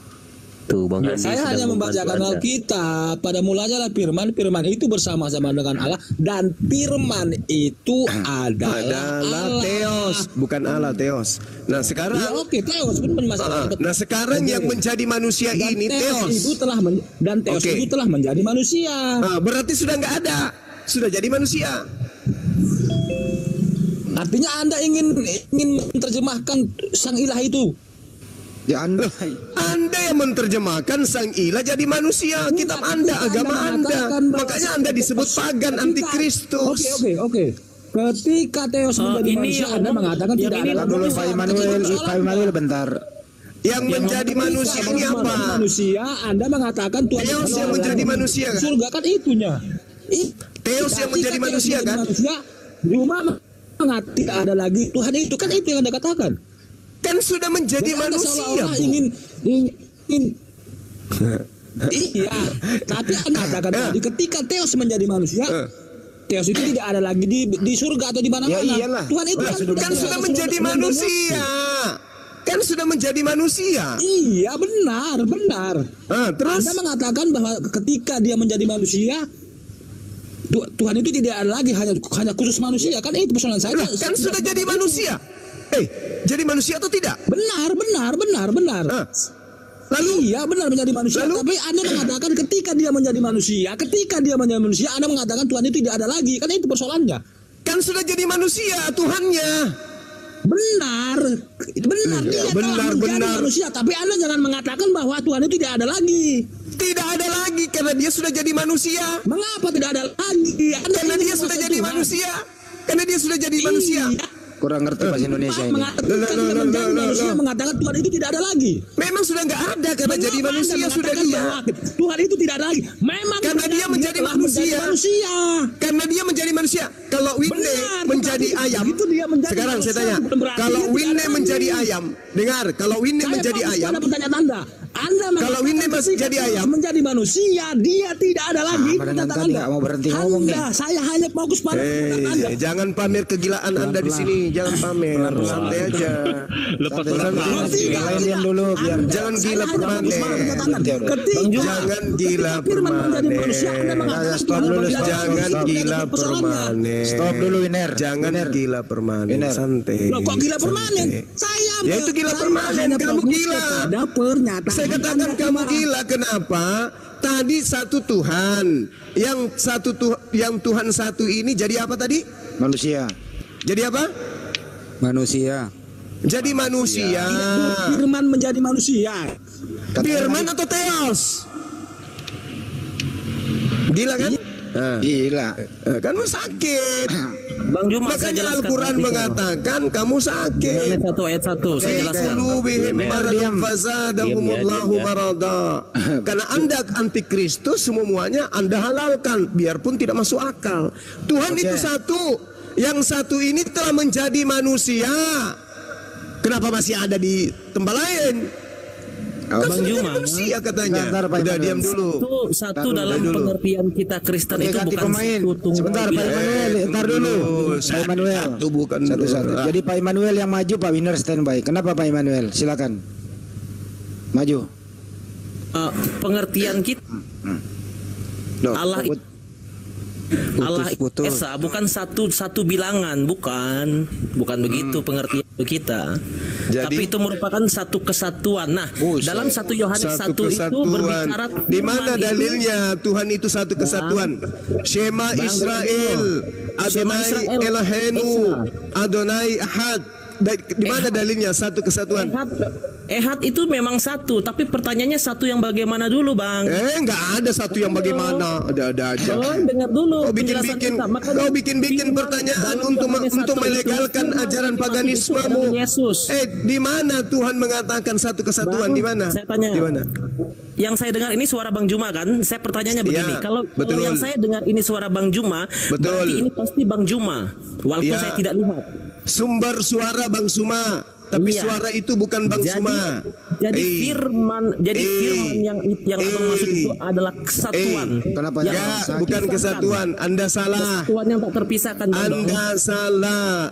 Tuh, Bang Ya, Andi saya sedang hanya membacakan membantu Anda. Alkitab. Pada mulanya lah firman, firman itu bersama-sama dengan Allah dan firman itu adalah Allah. Theos, bukan Allah, Theos. Nah, sekarang Ya oke, Theos pun masalah. nah, sekarang yang menjadi manusia Dan ini Theos itu Theos. telah Theos Oke. itu telah menjadi manusia. Nah, berarti sudah nggak ada. Sudah jadi manusia. Artinya Anda ingin menerjemahkan sang ilah itu. Ya Anda. Anda yang menerjemahkan sang ilah jadi manusia. Kitab Anda, agama Anda. Makanya Anda disebut pagan, antikristus. Oke. Ketika Theos menjadi ini manusia, yang Anda ngomong- mengatakan yang tidak ini ada Dulu manusia. Pak Immanuel bentar. Yang menjadi manusia ini apa? Manusia, Anda mengatakan Tuhan Theos yang menjadi manusia kan? Surga kan itunya. Theos yang menjadi manusia kan? Cuma tidak ada lagi Tuhan itu kan itu yang Anda katakan. Kan sudah menjadi Dan Anda manusia. seolah-olah Bu. ingin iya, tapi Anda katakan tadi ketika Theos menjadi manusia, Theos itu tidak ada lagi di surga atau di mana-mana. Ya iyalah. Tuhan itu Kan sudah menjadi manusia. Kan sudah menjadi manusia. Iya, benar. Terus Anda mengatakan bahwa ketika dia menjadi manusia, Tuhan itu tidak ada lagi hanya khusus manusia, kan itu persoalan saya. Kan sudah jadi manusia. Jadi manusia atau tidak? Benar. Lalu iya benar menjadi manusia. Lalu? Tapi Anda mengatakan ketika dia menjadi manusia, Anda mengatakan Tuhan itu tidak ada lagi. Kan itu persoalannya. Kan sudah jadi manusia Tuhannya. Benar. Dia telah menjadi manusia. Tapi Anda jangan mengatakan bahwa Tuhan itu tidak ada lagi. Tidak ada lagi karena dia sudah jadi manusia. Mengapa tidak ada lagi? Karena dia sudah jadi manusia. Karena dia sudah jadi manusia. Kurang ngerti bahasa Indonesia ini. Manusia mengatakan Tuhan itu tidak ada lagi. Memang sudah nggak ada karena jadi manusia sudah dia. Tuhan itu tidak ada lagi. Memang karena dia menjadi manusia. Karena dia menjadi manusia. Kalau Winne menjadi ayam, sekarang saya tanya, kalau Winne menjadi ayam, dengar, kalau Winne menjadi ayam, kalau Winne menjadi ayam, menjadi manusia, dia tidak ada lagi. Mau berhenti ngomong nih. Saya hanya fokus pada Anda. Jangan pamer kegilaan Anda di sini. Jangan pamer, santai aja. Lepas Kalian dulu biar jangan gila permanen. Jangan gila permanen. Jangan gila permanen. Stop dulu Winer. Jangan gila permanen. Santai. Loh, kok gila permanen? Saya ya itu gila permanen. Kamu gila. Ada pernyataan. Saya katakan kamu gila. Kenapa? Tadi satu Tuhan, yang Tuhan satu ini jadi apa tadi? Manusia. Jadi apa? Manusia. Jadi manusia. Firman menjadi manusia. Firman atau Theos? Gila kan? Gila. Kamu sakit. Bang Juma, makanya Al-Quran mengatakan kamu sakit. Ayat 1 saya jelaskan. Karena Anda antikristus, semuanya Anda halalkan biarpun tidak masuk akal. Tuhan itu satu. Yang satu ini telah menjadi manusia. Kenapa masih ada di tempat lain? Bang Juma, manusia katanya. Udah diam dulu. Satu dalam pengertian kita Kristen itu bukan satu. Sebentar Pak Immanuel, ntar dulu. Pak Immanuel. Satu bukan satu. Jadi Pak Immanuel yang maju, Pak Winner standby. Kenapa Pak Immanuel? Silakan. Maju. Pengertian kita Allah Esa bukan satu bilangan, bukan begitu pengertian kita. Tapi itu merupakan satu kesatuan. Nah, dalam 1 Yohanes 1 itu berbicara di mana dalilnya Tuhan itu satu kesatuan? Shema Israel, Adonai Eloheinu, Adonai Ahad. Di mana dalilnya satu kesatuan? Ehad itu memang satu, tapi pertanyaannya satu yang bagaimana dulu, Bang? Nggak ada satu yang bagaimana, ada aja. Dengar dulu. Kau bikin pertanyaan untuk melegalkan ajaran paganismemu. Di mana Tuhan mengatakan satu kesatuan? Di mana? Saya tanya. Di mana? Yang saya dengar ini suara Bang Juma kan? Saya pertanyaannya begini. Kalau yang saya dengar ini suara Bang Juma, berarti ini pasti Bang Juma. Walaupun saya tidak lihat. Sumber suara Bang Suma, tapi suara itu bukan Bang Suma. Jadi firman yang Abang maksud itu adalah kesatuan. Kenapa? Bukan kesatuan. Anda salah. Kesatuan yang tak terpisahkan. Anda salah.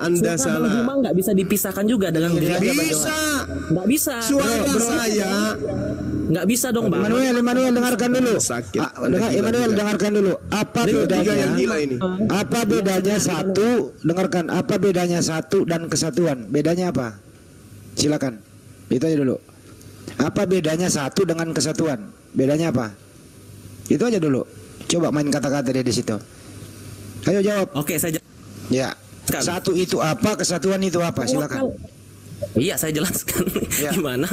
Bang Juma nggak bisa dipisahkan juga dengan nggak bisa. Suara saya nggak bisa dong, Bang. Immanuel dengarkan dulu. Immanuel dengarkan dulu. Apa bedanya satu? Dengarkan. Apa bedanya satu dan kesatuan? Bedanya apa? Silakan. Itu aja dulu. Apa bedanya satu dengan kesatuan? Bedanya apa? Itu aja dulu. Coba main kata-kata di situ. Ayo jawab. Oke, saya ya. Satu itu apa? Kesatuan itu apa? Silakan. Iya, saya jelaskan. Gimana?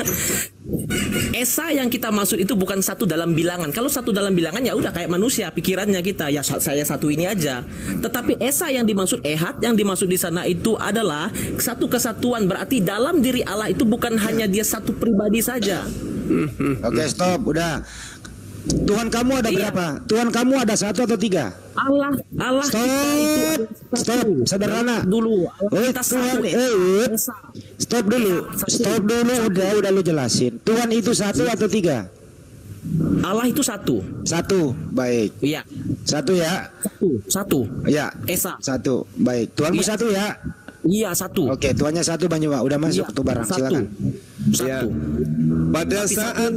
Esa yang kita maksud itu bukan satu dalam bilangan. Kalau satu dalam bilangan ya udah kayak manusia pikirannya kita. Ya saya satu ini aja. Tetapi Esa yang dimaksud Ehad yang dimaksud di sana itu adalah satu kesatuan. Berarti dalam diri Allah itu bukan hanya dia satu pribadi saja. Oke, stop. Udah. Tuhan kamu ada berapa? Tuhan kamu ada satu atau tiga? Allah Stop. Sederhana dulu. Stop dulu. Udah lu jelasin. Tuhan itu satu atau tiga? Allah itu satu. Baik. Iya. Satu ya. Satu. Ya. Esa. Satu. Baik. Tuhanmu satu ya. Iya, satu. Oke, tuannya satu Bang Juma. Udah masuk tuh barang. Silakan. Ya. Pada saat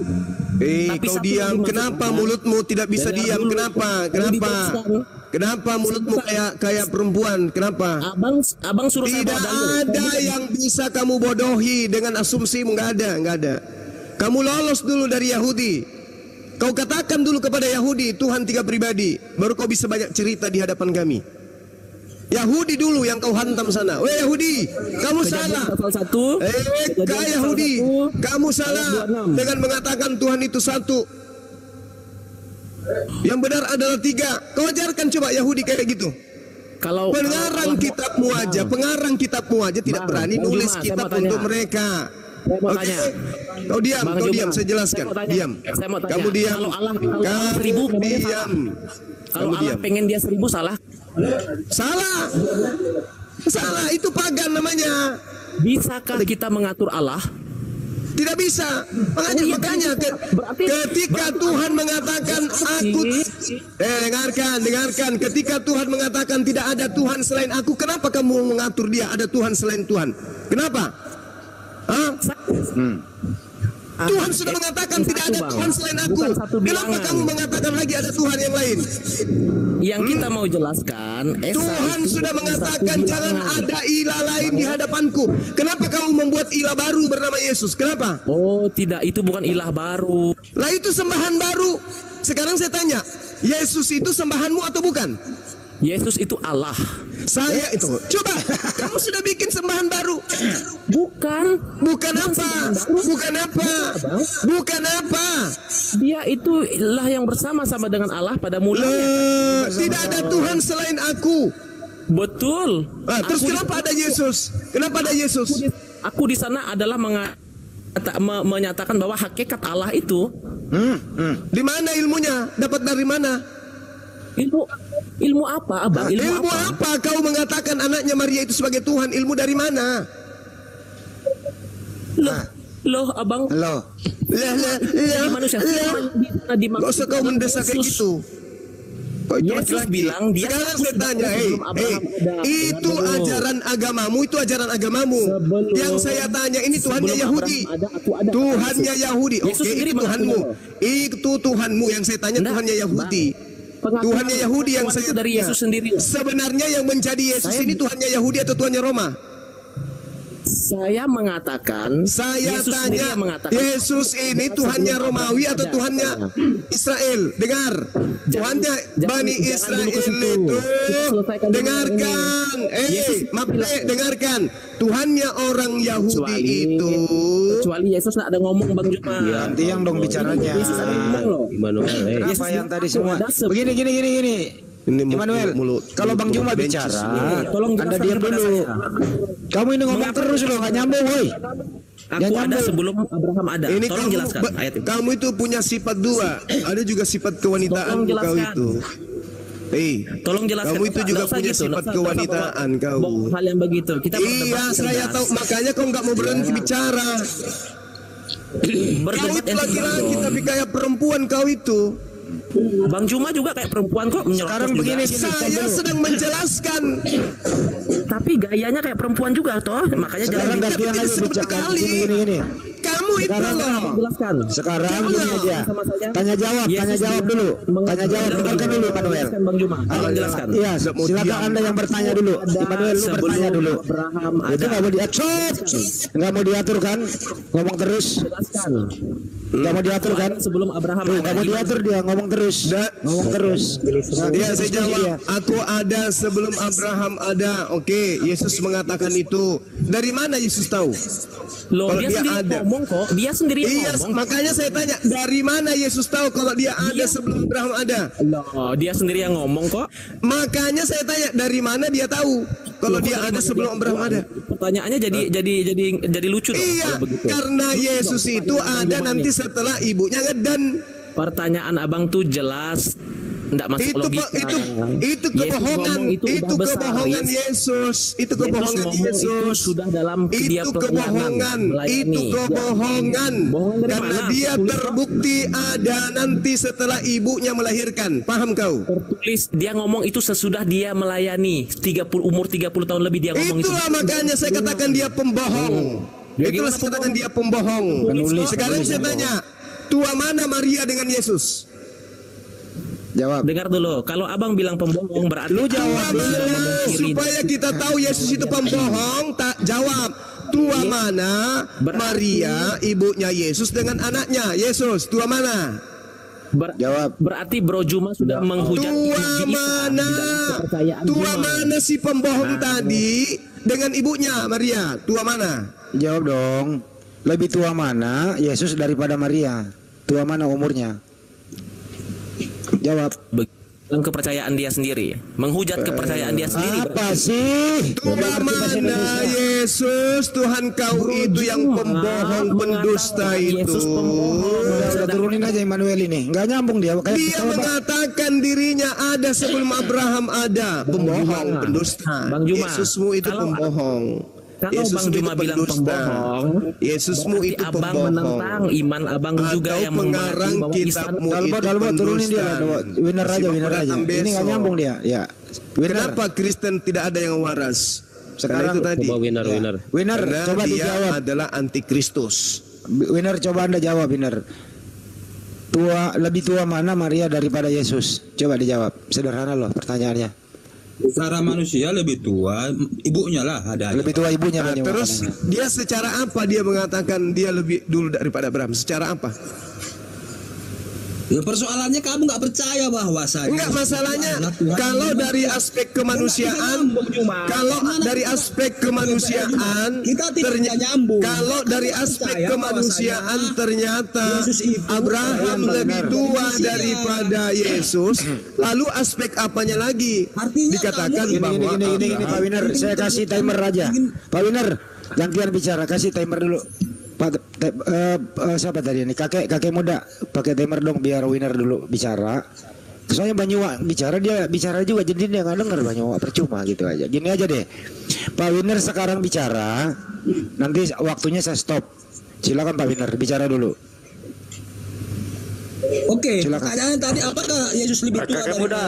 kau diam, kenapa mulutmu tidak bisa diam? Kenapa? Kenapa mulutmu kayak perempuan? Kenapa? Abang suruh saya Tidak bawa dalil. ada yang bisa kamu bodohi dengan asumsimu, nggak ada. Kamu lolos dulu dari Yahudi. Kau katakan dulu kepada Yahudi, Tuhan 3 pribadi, baru kau bisa banyak cerita di hadapan kami. Yahudi dulu yang kau hantam sana. Weh Yahudi, kamu salah. Yahudi, kamu salah dengan mengatakan Tuhan itu satu. Yang benar adalah 3. Kau ajarkan coba Yahudi kayak gitu. Kalau pengarang kitabmu aja tidak berani nulis kitab untuk mereka. Oke, kau diam, saya jelaskan. Diam. Kamu diam. Kalau Allah pengen dia 1000 salah. Salah, itu pagan namanya. Bisakah kita mengatur Allah? Tidak bisa. Makanya ketika Tuhan mengatakan aku dengarkan. Ketika Tuhan mengatakan tidak ada Tuhan selain aku, kenapa kamu mengatur dia ada Tuhan selain Tuhan? Kenapa? Tuhan sudah mengatakan tidak ada Tuhan selain aku. Kenapa kamu mengatakan lagi ada Tuhan yang lain? Yang kita mau jelaskan, Tuhan sudah mengatakan jangan ada ilah lain di hadapanku. Kenapa kamu membuat ilah baru bernama Yesus? Kenapa? Oh tidak, itu bukan ilah baru. Lah itu sembahan baru. Sekarang saya tanya, Yesus itu sembahanmu atau bukan? Yesus itu Allah. Saya itu. Coba, kamu sudah bikin sembahan baru. Bukan apa? Dia itu lah yang bersama-sama dengan Allah pada mulanya. Tidak ada Tuhan selain aku. Betul. Terus kenapa ada Yesus? Kenapa ada Yesus? Aku di sana adalah menyatakan bahwa hakikat Allah itu. Di mana ilmunya? Dapat dari mana? Ilmu apa, Abang? Ilmu apa? Kau mengatakan anaknya Maria itu sebagai Tuhan? Ilmu dari mana? Loh, Abang. Manusia. Gak usah kau mendesak kayak gitu. Yesus bilang dia. Sekarang saya tanya, itu ajaran agamamu, Yang saya tanya ini Tuhannya Yahudi. Tuhannya Yahudi. Oke, itu Tuhanmu. Itu Tuhanmu yang saya tanya, Tuhannya Yahudi. Tuhannya Yahudi yang saya dari Yesus sendiri. Sebenarnya yang menjadi Yesus ini Tuhannya Yahudi atau Tuhannya Roma? Saya tanya, Yesus ini Tuhannya Romawi atau Tuhannya Israel? Dengar, Tuhannya Bani Israel itu. Dengarkan, dengarkan. Tuhannya orang Yahudi itu. Kecuali Yesus nggak ada ngomong, Bang Juma. Nanti yang dong bicaranya. Yesus ada ngomong loh. Apa yang tadi semua? Begini. Immanuel, kalau Bang Juma bicara, Anda diam dulu. Kamu ini ngomong terus loh, nggak nyambung, woi. Aku ada sebelum Abraham ada. Ini tolong jelaskan ayat itu. Kamu itu punya sifat 2. Ada juga sifat kewanitaan kau itu. Tolong jelaskan. Kamu itu juga punya sifat kewanitaan kau. Hal yang begitu. Iya, saya tahu. Makanya kau nggak mau berhenti bicara. Kau itu laki-laki tapi kayak perempuan kau itu. Bang Juma juga kayak perempuan kok. Sekarang begini, saya sedang menjelaskan. Tapi gayanya kayak perempuan juga toh. Makanya sekarang gantian aja bicara gini. Kamu itu loh. Jelaskan. Sekarang gini aja. Tanya jawab dulu. Dengarkan dulu Immanuel. Bang Juma. Jelaskan. Iya, silakan Anda yang bertanya dulu. Immanuel lu bertanya dulu. Itu nggak mau diatur. Nggak mau diatur kan? Ngomong terus. Jelaskan. Nggak mau diatur kan? Sebelum Abraham. Nggak mau diatur dia ngomong terus. Ngomong terus. Iya, saya jawab. Aku ada sebelum Abraham ada. Oke, Yesus mengatakan itu. Dari mana Yesus tahu? Loh, kalau dia sendiri ada. Ngomong kok. Dia sendiri ngomong. Makanya saya tanya, dari mana Yesus tahu kalau dia ada sebelum Abraham ada? Loh, dia sendiri yang ngomong kok. Makanya saya tanya, dari mana dia tahu kalau dia ada sebelum Abraham ada? Pertanyaannya jadi lucu dong. Iya, karena Yesus itu ada nanti setelah ibunya ngedan. Pertanyaan Abang tuh jelas. Enggak masuk logika. Itu kebohongan. Itu kebohongan Yesus. Itu kebohongan Yesus. Sudah dalam dia kebohongan. Itu kebohongan. Karena dia terbukti ada nanti setelah ibunya melahirkan. Paham kau? Tertulis dia ngomong itu sesudah dia melayani umur 30 tahun lebih dia ngomong itu. Itulah makanya saya katakan dia pembohong. Itulah saya katakan dia pembohong. Sekarang saya tanya, tua mana Maria dengan Yesus? Jawab. Dengar dulu. Kalau abang bilang pembohong berarti Lu jawab Mana supaya kita tahu Yesus itu pembohong, tak jawab. Tua mana Maria ibunya Yesus dengan anaknya Yesus? Tua mana? Jawab. Berarti Bro Juma sudah menghujat Tua Nabi Isa mana? di dalam kepercayaan Tua Juma. mana si pembohong tadi dengan ibunya Maria? Tua mana? Jawab dong. Lebih tua mana Yesus daripada Maria? Tua mana umurnya? Jawab. Dalam kepercayaan dia sendiri, menghujat kepercayaan dia sendiri. Apa sih? Tua mana Yesus? Tuhan kau itu yang pembohong pendusta itu. Yesus pembohong. Udah turunin aja Immanuel ini. Nggak nyambung dia. Dia mengatakan dirinya ada sebelum Abraham ada. Pembohong, pendusta. Bang Juma, Yesusmu itu pembohong. Kalau Yesusmu Bang Juma itu bilang pendusta. pembohong, Yesusmu berarti itu abang pembohong. menentang iman abang juga Atau yang pengarang mengatakan bahwa Isa kitabmu Dalbo itu turunin dia. pendusta. Winner aja, Masih winner aja. datang Ini nggak besok. nyambung dia. Ya. Winner. Kenapa Kristen tidak ada yang waras? Sekarang Karena itu tadi. Coba winner. Winner, Karena coba dia dijawab. adalah antikristus. Winner, coba Anda jawab, Winner. Lebih tua mana Maria daripada Yesus? Coba dijawab. Sederhana loh pertanyaannya. Secara manusia lebih tua ibunya lah ada. Lebih tua ibunya Nah, kan, terus makanya. dia secara apa dia mengatakan dia lebih dulu daripada Abraham? Secara apa? Ya, persoalannya kamu nggak percaya bahwa saya. Enggak, masalahnya kalau dari aspek kemanusiaan, kalau dari aspek kemanusiaan, kalau dari aspek kemanusiaan ternyata Abraham lebih tua daripada Yesus, lalu aspek apanya lagi? Dikatakan bahwa Gini, Pak Winner, saya kasih timer aja. Pak Winner, gantian bicara, kasih timer dulu. Pak, siapa tadi ini? Kakek muda, pakai timer dong biar Winner dulu bicara. Soalnya Banyuwa bicara, dia bicara juga, jadi dia nggak denger Banyuwa, percuma gitu aja. Gini aja deh, Pak Winner sekarang bicara, nanti waktunya saya stop. Silakan Pak Winner bicara dulu. Oke, Silakan. pertanyaan tadi apakah Yesus lebih tua Kakek daripada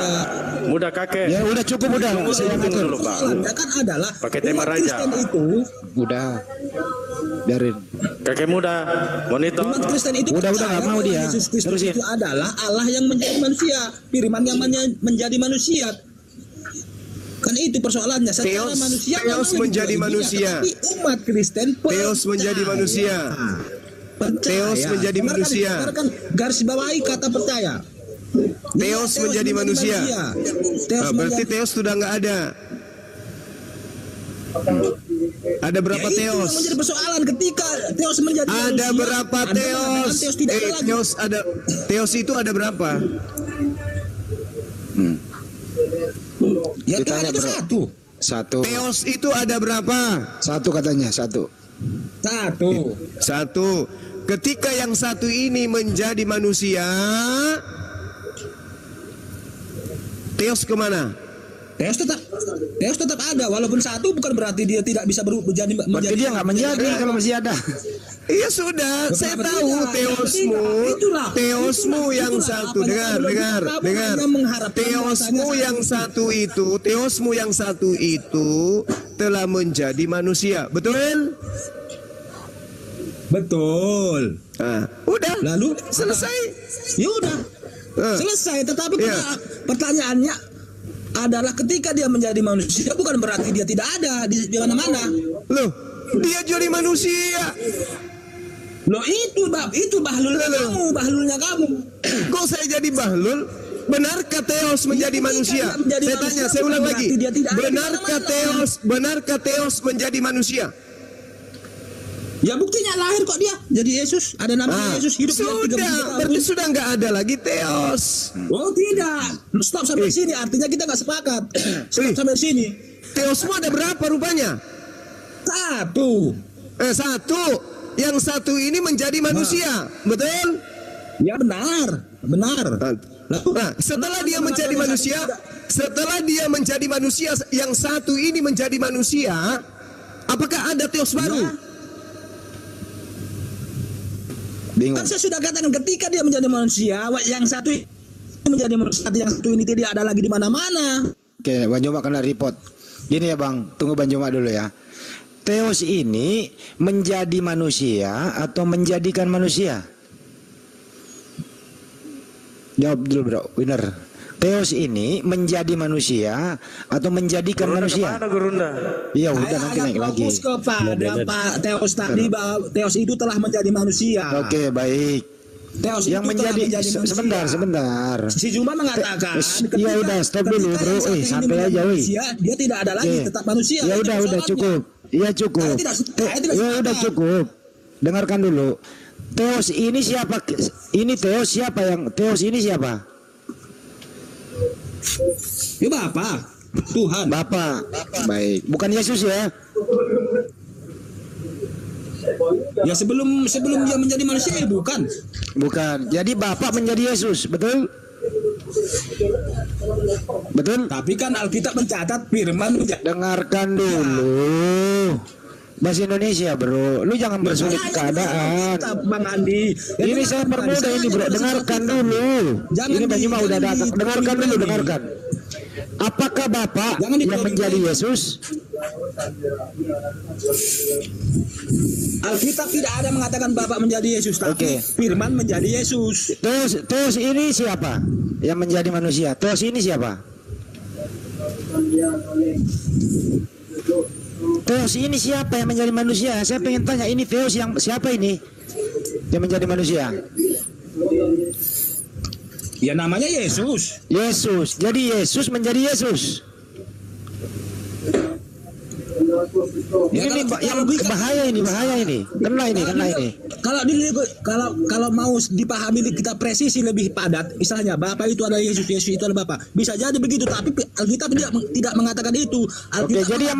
muda kakek. Ya udah cukup udah. Saya Tunggu ngatur. dulu Pak. Persoalannya kan adalah Pakai tema umat raja. Kristen itu, Udah, biarin. Kakek muda, monitor. umat Kristen itu Udah, percaya nggak mau bahwa dia. Yesus Kristus Terusin. itu adalah Allah yang menjadi manusia, Firman yang menjadi manusia. Kan itu persoalannya. Secara Theos- manusia Theos memang menjadi lebih tua manusia. ibunya, tetapi umat Kristen Theos menjadi manusia. Theos menjadi manusia. Dengarkan garis bawahi kata percaya. Theos menjadi manusia. Theos Berarti menjadi- Theos sudah nggak ada. Ada berapa Ya, itu Theos? yang menjadi persoalan ketika Theos menjadi Ada manusia, berapa ada Theos? Theos tidak ada lagi. Theos itu ada berapa? Ya Tuhan Ditanya, itu bro. satu. Satu. Theos itu ada berapa? Satu katanya, satu. Satu. Ketika yang satu ini menjadi manusia, Theos kemana? Theos tetap ada, walaupun satu bukan berarti dia tidak bisa menjadi. Berarti dia nggak menjadi kalau masih ada. Iya sudah, saya tahu Theosmu yang satu. Dengar. Theosmu yang satu itu telah menjadi manusia, betul? Betul. Nah, udah. Lalu Selesai. Ya udah. Selesai. Tetapi Iya. pertanyaannya adalah ketika dia menjadi manusia bukan berarti dia tidak ada di mana-mana. Loh, dia jadi manusia. Loh itu bahlulnya kamu. Kok saya jadi bahlul? Benarkah Theos menjadi manusia? menjadi Saya manusia tanya, saya ulang bukan lagi. berarti dia tidak ada di Benarkah Theos menjadi manusia? Ya buktinya lahir kok dia jadi Yesus, ada namanya Yesus hidup Berarti sudah nggak ada lagi Theos. Oh tidak, stop sampai sini artinya kita nggak sepakat. Stop sampai sini. Theosmu ada berapa rupanya? Satu. Satu. Yang satu ini menjadi manusia, betul? Ya benar. Nah, setelah dia menjadi manusia, yang satu ini menjadi manusia, apakah ada Theos baru? Bingung. Kan saya sudah katakan ketika dia menjadi manusia, yang satu menjadi manusia, yang satu ini tidak ada lagi di mana-mana. Oke, Bang Joma kena report. Gini ya Bang, tunggu Bang Joma dulu ya. Theos ini menjadi manusia atau menjadikan manusia? Jawab dulu bro, Winner. Theos ini menjadi manusia atau menjadikan manusia? Iya, udah nanti naik lagi. Fokus kepada Pak Theos tadi bahwa Theos itu telah menjadi manusia. Oke, baik. Theos yang itu menjadi manusia. sebentar. Si Juma mengatakan, ya udah stop dulu bro, santai aja, dia tidak ada lagi, tetap manusia. Ya udah cukup. Ya cukup. Ya udah cukup. Dengarkan dulu. Theos ini siapa? Ini Theos siapa yang Theos ini siapa? Ya Bapa, Tuhan. Bapa. Baik. Bukan Yesus ya? Ya sebelum dia menjadi manusia ya bukan. Bukan. Jadi Bapa menjadi Yesus, betul? Betul? Tapi kan Alkitab mencatat firman. Dengarkan dulu. Bahasa Indonesia bro, lu jangan bersulit keadaan. Bang Andi, ini saya permudah ini bro, dengarkan dulu. Ini Bang Juma udah datang, dengarkan dulu, dengarkan. Apakah Bapak yang menjadi Yesus? Alkitab tidak ada mengatakan Bapak menjadi Yesus, tapi firman menjadi Yesus. Terus ini siapa yang menjadi manusia? Terus ini siapa? Theos ini siapa yang menjadi manusia? Saya pengen tanya, ini Theos yang siapa ini yang menjadi manusia? Ya namanya Yesus. Yesus. Jadi Yesus menjadi Yesus. Ya, ini bahaya ini. Kena ini. Kalau mau dipahami kita presisi lebih padat, misalnya Bapa itu adalah Yesus, Yesus itu adalah Bapa. Bisa jadi begitu, tapi Alkitab tidak mengatakan itu. Oke, jadi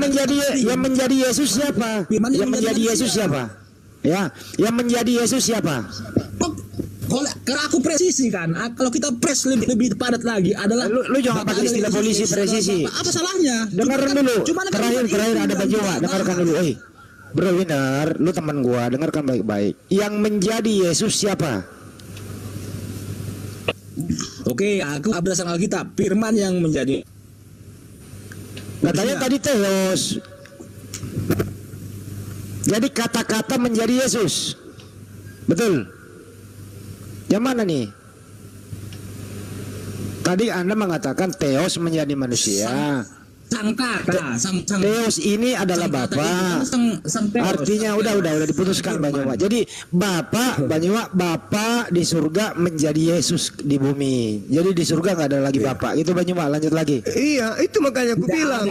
yang menjadi Yesus siapa? Yang menjadi Yesus siapa? Ya, yang menjadi Yesus siapa? Karena aku presisi kan, kalau kita press lebih padat lagi adalah lu jangan pakai istilah polisi presisi. Apa salahnya? Dengarkan dulu. Terakhir ada Pak Jawa, dengarkan dulu. Bro Winner, lu teman gua, dengarkan baik-baik. Yang menjadi Yesus siapa? Oke, aku berdasarkan Alkitab, firman yang menjadi. Katanya tadi Theos. Jadi kata-kata menjadi Yesus. Betul? Yang mana nih? Tadi Anda mengatakan Theos menjadi manusia. Sang kata, Theos ini adalah Bapa. Artinya udah diputuskan Banyuwa. Jadi Bapa di surga menjadi Yesus di bumi. Jadi di surga nggak ada lagi Bapa. Itu Banyuwa, lanjut lagi. Iya, itu makanya aku bilang.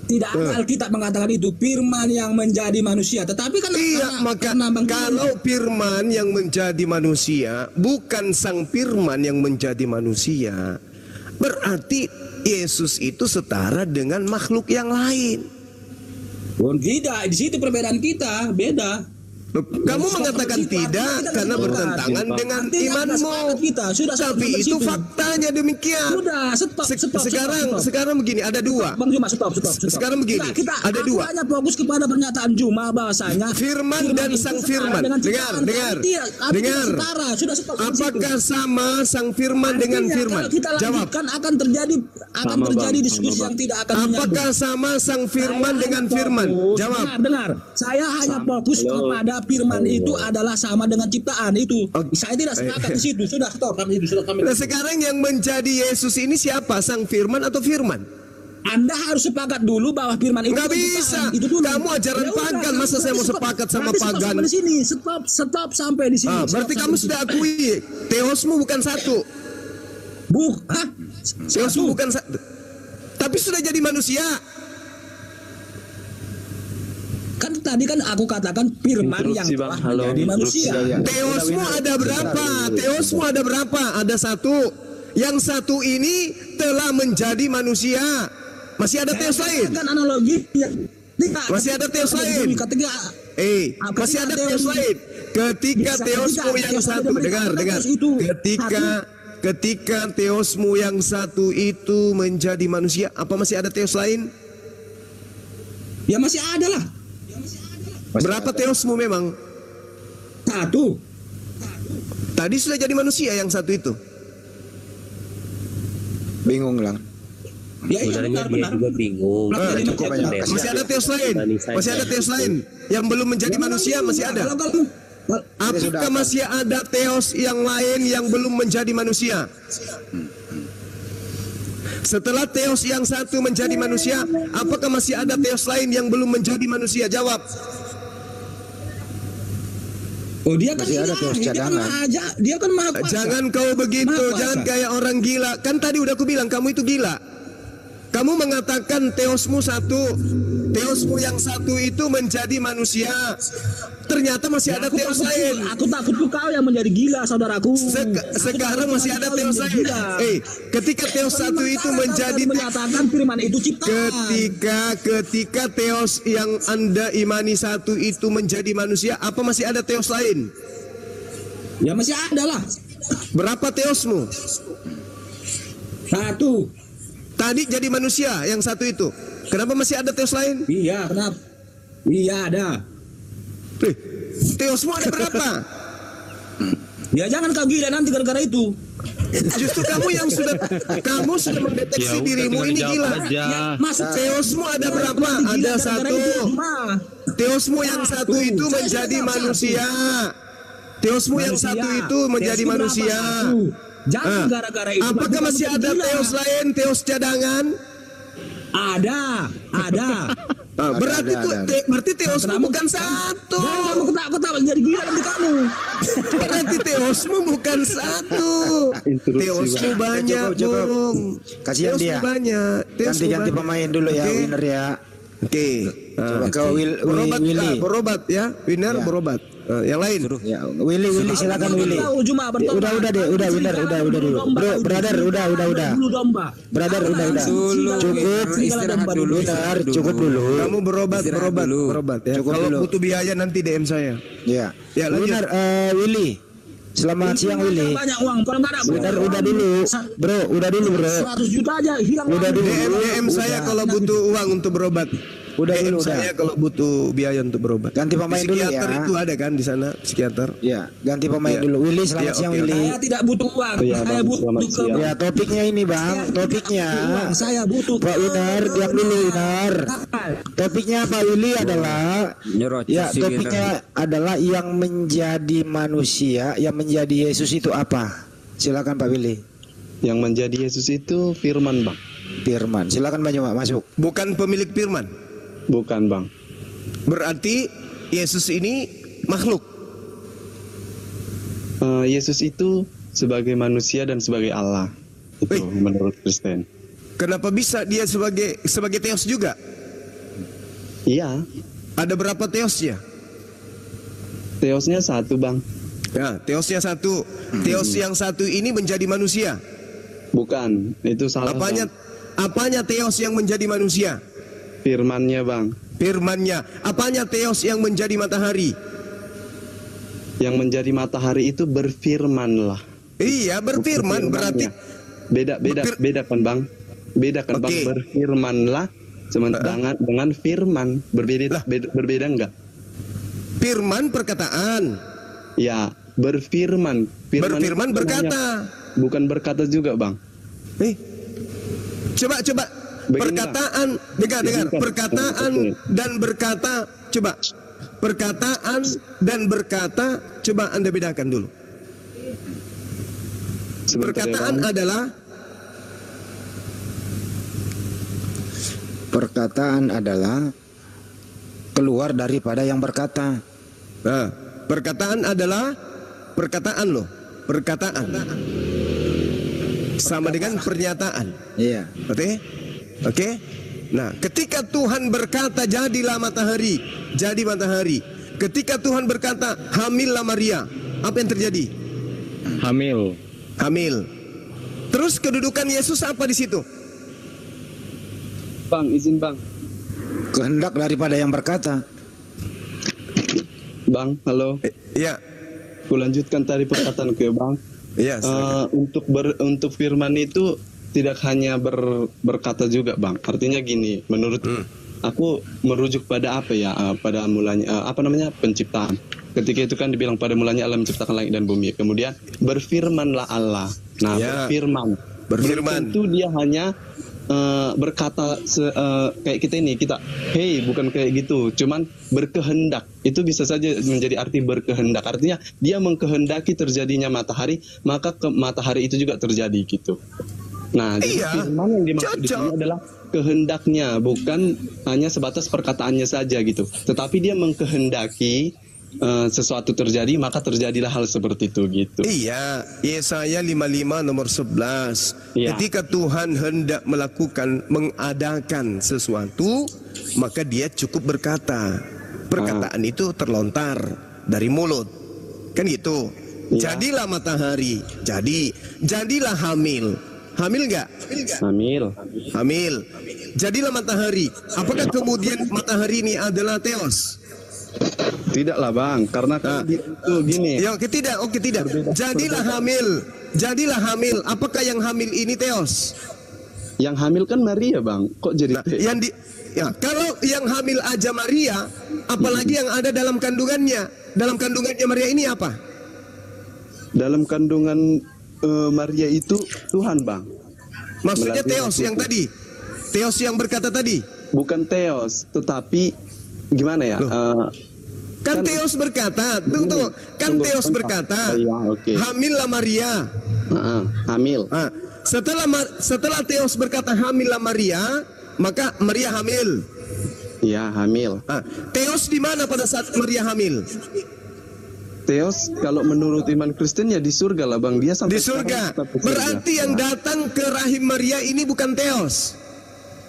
Tidak Alkitab mengatakan itu firman yang menjadi manusia. Tetapi kan kalau firman yang menjadi manusia bukan sang firman yang menjadi manusia, berarti Yesus itu setara dengan makhluk yang lain. Tidak, di situ perbedaan kita beda. Kamu mengatakan tidak karena bertentangan dengan imanmu. Tapi itu faktanya demikian. Sekarang begini, ada dua. Bang Juma, stop. Sekarang begini, ada dua. Hanya fokus kepada pernyataan Juma bahasanya firman dan sang firman. Dengar. Apakah sama sang firman dengan firman? Jawab. Akan terjadi diskusi yang tidak akan. Apakah sama sang firman dengan firman? Jawab. Dengar. Saya hanya fokus kepada firman itu adalah sama dengan ciptaan itu. Saya tidak sepakat di situ. Sudah stop. Nah, sekarang yang menjadi Yesus ini siapa? Sang firman atau firman? Anda harus sepakat dulu bahwa firman itu nggak bisa. Itu dulu. Kamu ajaran pagan, masa saya mau sepakat sama pagan? Di sini. Stop sampai di sini. Berarti kamu sudah akui Theosmu bukan satu. Theosmu bukan satu. Tapi sudah jadi manusia. Kan tadi kan aku katakan firman yang telah menjadi manusia. Theosmu ada berapa? Ada satu. Yang satu ini telah menjadi manusia. Masih ada Theos lain? Kan analogi. Masih ada Theos lain? Masih ada Theos lain. Ketika Theosmu yang satu, dengar. Ketika Theosmu yang satu itu menjadi manusia, apa masih ada Theos lain? Ya masih ada lah. Berapa Theosmu memang? Satu. Tadi sudah jadi manusia yang satu itu. Bingung lang. Ya iya benar. Juga bingung. Masih ada Theos lain. Yang belum menjadi manusia masih ada. Apakah masih ada Theos yang lain yang belum menjadi manusia? Setelah Theos yang satu menjadi manusia, apakah masih ada Theos lain yang belum menjadi manusia? Jawab. Oh, dia kan Masih ada Theos cadangan. Dia kan maha kuasa. Jangan kau begitu, Maha kuasa. jangan kayak orang gila. Kan tadi udah aku bilang kamu itu gila. Kamu mengatakan Theosmu satu, Theosmu yang satu itu menjadi manusia. Ternyata masih ada Theos lain. Aku takut kau yang menjadi gila, saudaraku. Sekarang masih ada Theos lain. Ketika Theos satu itu menjadi, menyatakan firman itu ciptaan. ketika Theos yang Anda imani satu itu menjadi manusia, apa masih ada Theos lain? Ya masih ada lah. Berapa Theosmu? Satu. Tadi jadi manusia yang satu itu. Kenapa masih ada Theos lain? Iya, kenapa? Iya ada. Theosmu ada berapa? Ya jangan kau gila nanti gara-gara itu. Justru kamu sudah mendeteksi dirimu ini gila. Masuk Theosmu ada berapa? Ada satu. Theosmu yang satu itu menjadi manusia. Theosmu yang satu itu menjadi manusia. Jangan gara-gara itu. Apakah masih ada Theos lain? Theos cadangan? Ada. Berarti Theosmu bukan satu. Jangan kamu ketawa jadi gila nanti kamu. Berarti Theosmu bukan satu. Theosmu banyak, burung. Kasihan dia. Banyak. Ganti pemain dulu ya, winner ya. Oke. Coba ke Willy. Berobat ya, winner berobat. Yang lain. Ya, Willy silakan Willy. Udah deh, udah winner, udah dulu. Bro, brother, udah. Brother, udah. Cukup istirahat dulu. Winner, cukup dulu. Kamu berobat ya. Kalau butuh biaya nanti DM saya. Ya. Ya, lanjut. Winner, Willy. Selamat siang Willy. Banyak uang, kalau enggak ada. Winner, udah dulu. Bro, udah dulu bro. 100 juta aja hilang. Udah dulu. DM saya kalau butuh uang untuk berobat. Udah dulu, saya kalau butuh biaya untuk berobat. Ganti pemain dulu ya. Psikiater itu ada kan di sana, psikiater. Ya, ganti pemain dulu. Willy, selamat siang Willy. Saya tidak butuh uang. Saya butuh Ya, topiknya ini Bang, topiknya. Saya butuh. Pak Winner, diam dulu Winner. Topiknya Pak Willy adalah topiknya adalah yang menjadi manusia, yang menjadi Yesus itu apa? Silakan Pak Willy. Yang menjadi Yesus itu firman, Bang. Firman. Silakan Bang Joma, masuk. Bukan pemilik firman. Bukan, Bang. Berarti Yesus ini makhluk. Yesus itu sebagai manusia dan sebagai Allah. Itu menurut Kristen. Kenapa bisa dia sebagai Theos juga? Iya. Ada berapa Theosnya? Theosnya satu, Bang. Ya, Theosnya satu. Theos yang satu ini menjadi manusia. Bukan, itu salah. Apanya Theos yang menjadi manusia? Firmannya, Bang. Firmannya. Apanya Theos yang menjadi matahari? Yang menjadi matahari itu berfirman lah. Iya, berfirman berarti beda kan, Bang? Beda kan, Bang? Berfirmanlah dengan firman. Berbeda enggak? Firman perkataan. Ya, berfirman. Berfirman berkata. Bukan berkata juga, Bang. Coba perkataan, dengar. Perkataan dan berkata, coba. Perkataan dan berkata, coba Anda bedakan dulu. Perkataan adalah keluar daripada yang berkata. Nah, perkataan adalah perkataan loh. Perkataan sama dengan pernyataan. Iya. Oke. Nah, ketika Tuhan berkata jadilah matahari, jadi matahari. Ketika Tuhan berkata hamillah Maria, apa yang terjadi? Hamil. Terus kedudukan Yesus apa di situ? Bang, izin Bang. Kehendak daripada yang berkata. Bang, halo. Iya. Kulanjutkan tadi perkataanku ya, Bang. Iya. Untuk firman itu tidak hanya berkata juga, Bang. Artinya gini, menurut aku merujuk pada apa ya? Pada mulanya penciptaan. Ketika itu kan dibilang pada mulanya Allah menciptakan langit dan bumi. Kemudian berfirmanlah Allah. Nah, berfirman. Tentu dia hanya berkata kayak kita hey, bukan kayak gitu, cuman berkehendak. Itu bisa saja menjadi arti berkehendak. Artinya dia mengkehendaki terjadinya matahari, maka matahari itu juga terjadi gitu. Nah, jadi Iya, firman yang dimaksud di sini cocok. adalah kehendaknya, bukan hanya sebatas perkataannya saja gitu. Tetapi dia mengkehendaki sesuatu terjadi, maka terjadilah hal seperti itu gitu. Iya, Yesaya 55 nomor 11. Iya. Ketika Tuhan hendak mengadakan sesuatu, maka dia cukup berkata. Perkataan itu terlontar dari mulut. Kan gitu. Iya. Jadilah matahari, jadilah hamil. Hamil enggak? Hamil. Hamil. Jadilah matahari. Apakah kemudian matahari ini adalah Theos? Tidaklah bang, karena kan itu gini. Ya, oke tidak. Jadilah hamil. Apakah yang hamil ini Theos? Yang hamil kan Maria bang, kok jadi Kalau yang hamil aja Maria, apalagi yang ada dalam kandungannya. Dalam kandungannya Maria ini apa? dalam kandungan Maria itu Tuhan bang. Maksudnya Melalui Theos yang itu. tadi. Theos yang berkata tadi. Bukan Theos, tetapi gimana ya? Kan Theos berkata, tunggu. Kan Theos berkata, Iya, oke. hamillah Maria. Hamil. Nah, setelah Theos berkata hamillah Maria, maka Maria hamil. Iya, hamil. Nah, Theos di mana pada saat Maria hamil? Theos kalau menurut iman Kristen ya di surga lah bang. Dia sampai Di surga. sekarang tetap di surga. Berarti yang datang ke rahim Maria ini bukan Theos.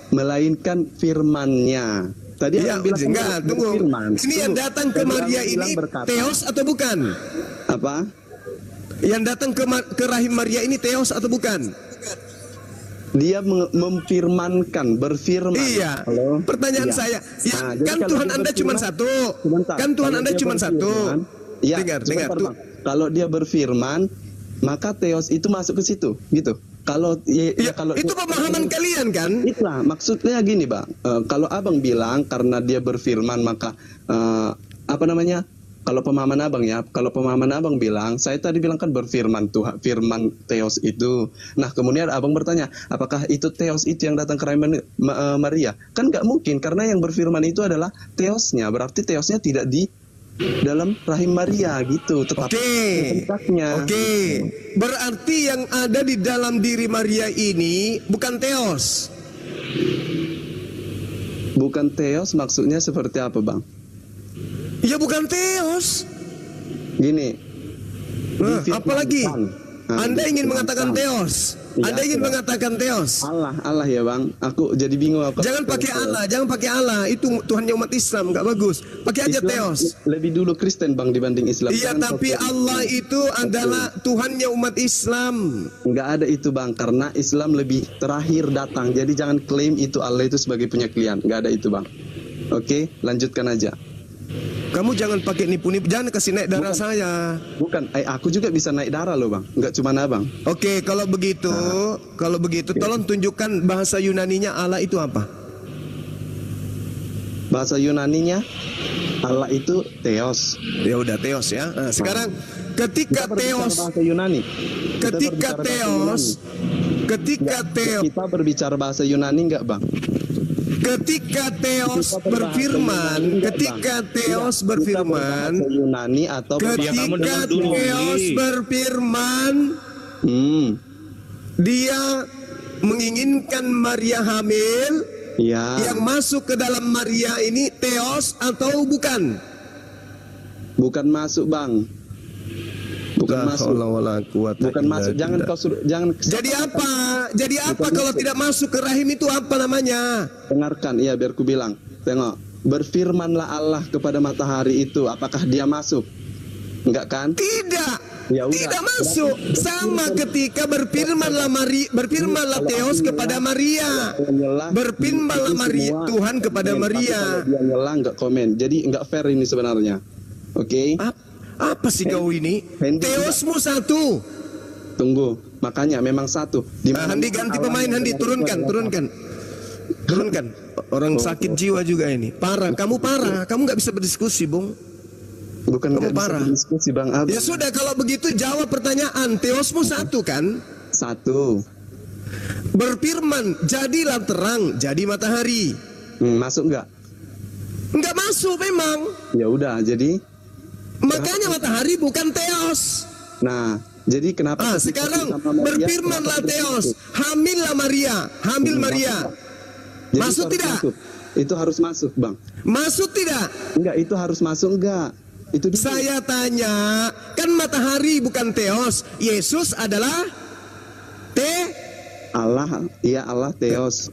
Melainkan firman-Nya. Tadi Ya, yang bilang enggak, tunggu. firman. Ini yang datang ke Maria ini Theos atau bukan? Apa? Yang datang ke rahim Maria ini Theos atau bukan? Dia memfirmankan, berfirman. Iya. Halo? Pertanyaan Iya. saya, ya, Nah, jadi kan kalau Tuhan dia Anda cuma berfirman- satu. Sebentar. Kan Tuhan Kalau Anda dia cuma satu. berfirman- Ya, dengar. sebentar, Tuh. Bang. Kalau dia berfirman, maka Theos itu masuk ke situ, gitu. Kalau Ya, itu pemahaman kalian kan? Itulah maksudnya gini bang. Kalau abang bilang karena dia berfirman maka apa namanya? Kalau pemahaman abang ya, kalau pemahaman abang bilang, saya tadi bilang kan berfirman Tuhan, firman Theos itu. Nah kemudian abang bertanya, apakah itu Theos itu yang datang ke rahim Maria? Kan nggak mungkin karena yang berfirman itu adalah Theosnya. Berarti Theosnya tidak di dalam rahim Maria gitu. Tetapi kehendaknya. Oke. Berarti yang ada di dalam diri Maria ini bukan Theos. Bukan Theos maksudnya seperti apa bang? Ya bukan Theos. Gini. Apalagi? Nah, Anda ingin mengatakan Theos. Iya, Anda ingin Bang. mengatakan Theos. Allah ya bang. Aku jadi bingung. Jangan pakai Allah, jangan pakai Allah. Itu Tuhannya umat Islam, nggak bagus. Pakai aja Islam Theos. lebih dulu Kristen bang dibanding Islam. Iya, Jangan tapi pakai Allah itu adalah Tuhannya umat Islam. Nggak ada itu bang, karena Islam lebih terakhir datang. Jadi jangan klaim itu Allah itu sebagai punya klien. Nggak ada itu bang. Oke, lanjutkan aja. Kamu jangan pakai nipu-nipu, jangan kasih naik darah saya. Bukan, aku juga bisa naik darah loh bang. Nggak cuma abang. Oke, kalau begitu, tolong tunjukkan bahasa Yunaninya Allah itu apa? Bahasa Yunaninya Allah itu Theos. Ya udah Theos ya. Nah, sekarang ketika Kita berbicara Theos, bahasa Yunani. ketika Theos, Kita berbicara bahasa Yunani nggak bang? ketika Theos berfirman, ketika Theos berfirman, Bahasa Yunani atau ketika Theos berfirman, dia menginginkan Maria hamil. ya, Yang masuk ke dalam Maria ini Theos atau bukan? bukan masuk bang. Bukan masuk. Bukan masuk. Jangan kau suruh. Jangan. Jadi apa? Jadi apa kalau tidak masuk ke rahim itu apa namanya? Dengarkan, iya biar ku bilang. Tengok, berfirmanlah Allah kepada matahari itu, apakah dia masuk? Enggak kan? Tidak. Ya udah. Tidak masuk. Sama ketika berfirmanlah Theos kepada Maria. Berfirmanlah Maria Tuhan kepada Maria. Dia nyela enggak komen. Jadi enggak fair ini sebenarnya. Oke? Apa sih kau ini? Theosmu satu. Tunggu. Makanya memang satu. Handi ganti pemain, Handi turunkan. Orang sakit jiwa juga ini. Parah, kamu nggak bisa berdiskusi, Bung. Bukan Kamu parah. diskusi Bang Ab. Ya sudah, kalau begitu jawab pertanyaan. Theosmu satu kan? Satu. Berfirman, jadilah terang, jadi matahari. Masuk enggak? Nggak masuk memang. Ya udah, jadi Makanya matahari bukan Theos. Nah, jadi kenapa? Sekarang berfirmanlah Theos, hamillah Maria, hamil Maria. Jadi Masuk itu harus tidak? masuk. Itu harus masuk, Bang. Masuk tidak? Enggak, itu harus masuk enggak? Itu dulu. Saya tanya, kan matahari bukan Theos, Yesus adalah Allah, iya Allah Theos.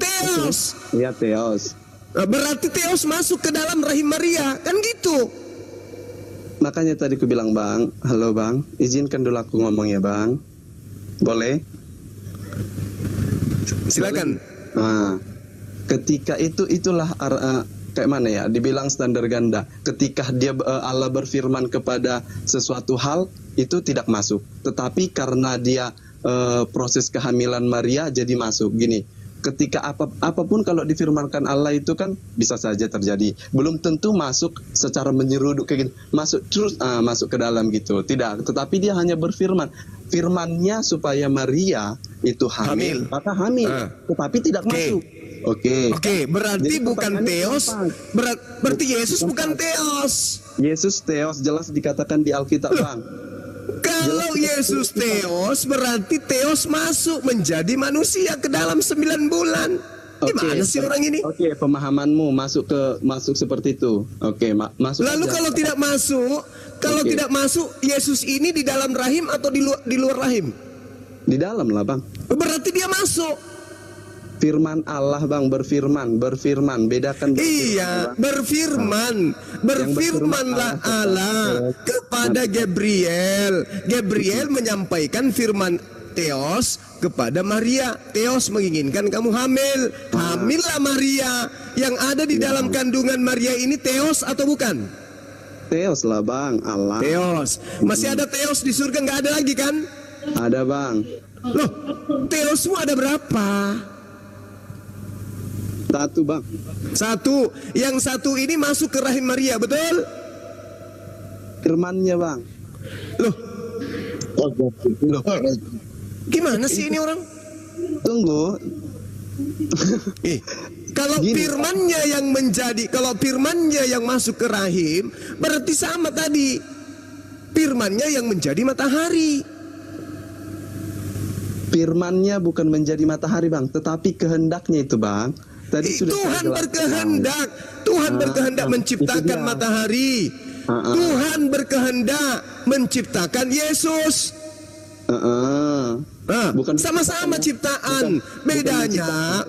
Theos. Iya Theos. Berarti Theos masuk ke dalam rahim Maria, kan gitu? Makanya tadi aku bilang, Bang, halo Bang, izinkan dulu aku ngomong ya Bang. Boleh? Silakan. Nah, ketika itulah kayak mana ya? Dibilang standar ganda. Ketika dia Allah berfirman kepada sesuatu hal itu tidak masuk. Tetapi karena dia proses kehamilan Maria jadi masuk. Gini, ketika apapun kalau difirmankan Allah itu kan bisa saja terjadi. Belum tentu masuk secara menyeruduk kayak gitu. Masuk terus masuk ke dalam gitu. Tidak, tetapi dia hanya berfirman. Firmannya supaya Maria itu hamil. Maka hamil. Tetapi tidak masuk. Oke, berarti jadi, bukan Theos. Berarti Yesus bukan Theos. Yesus Theos jelas dikatakan di Alkitab, Bang. Kalau Yesus Theos, berarti Theos masuk menjadi manusia ke dalam 9 bulan. Gimana sih orang ini? Oke, pemahamanmu masuk seperti itu. Oke, masuk. Lalu aja. Kalau tidak masuk, Yesus ini di dalam rahim atau di luar rahim? Di dalam lah, Bang. Berarti dia masuk. Firman Allah, Bang, berfirman, bedakan. Iya, berfirmanlah Allah kepada Gabriel. Gabriel menyampaikan firman Theos kepada Maria. Theos menginginkan kamu hamil. Hamillah Maria. Yang ada di dalam kandungan Maria ini Theos atau bukan? Theos lah, Bang, Allah. Theos. Masih ada Theos di surga, nggak ada lagi kan? Ada, Bang. Loh, Theosmu ada berapa? Satu, Bang. Satu. Yang satu ini masuk ke rahim Maria, betul? Firmannya, Bang. Loh. Gimana sih ini orang? Tunggu. Kalau firmannya yang masuk ke rahim, berarti sama tadi. Firmannya yang menjadi matahari. Firmannya bukan menjadi matahari, Bang, tetapi kehendaknya itu, Bang. Tadi Tuhan berkehendak. Tuhan berkehendak menciptakan matahari. Tuhan berkehendak menciptakan Yesus. Bukan sama-sama ciptaan. Bedanya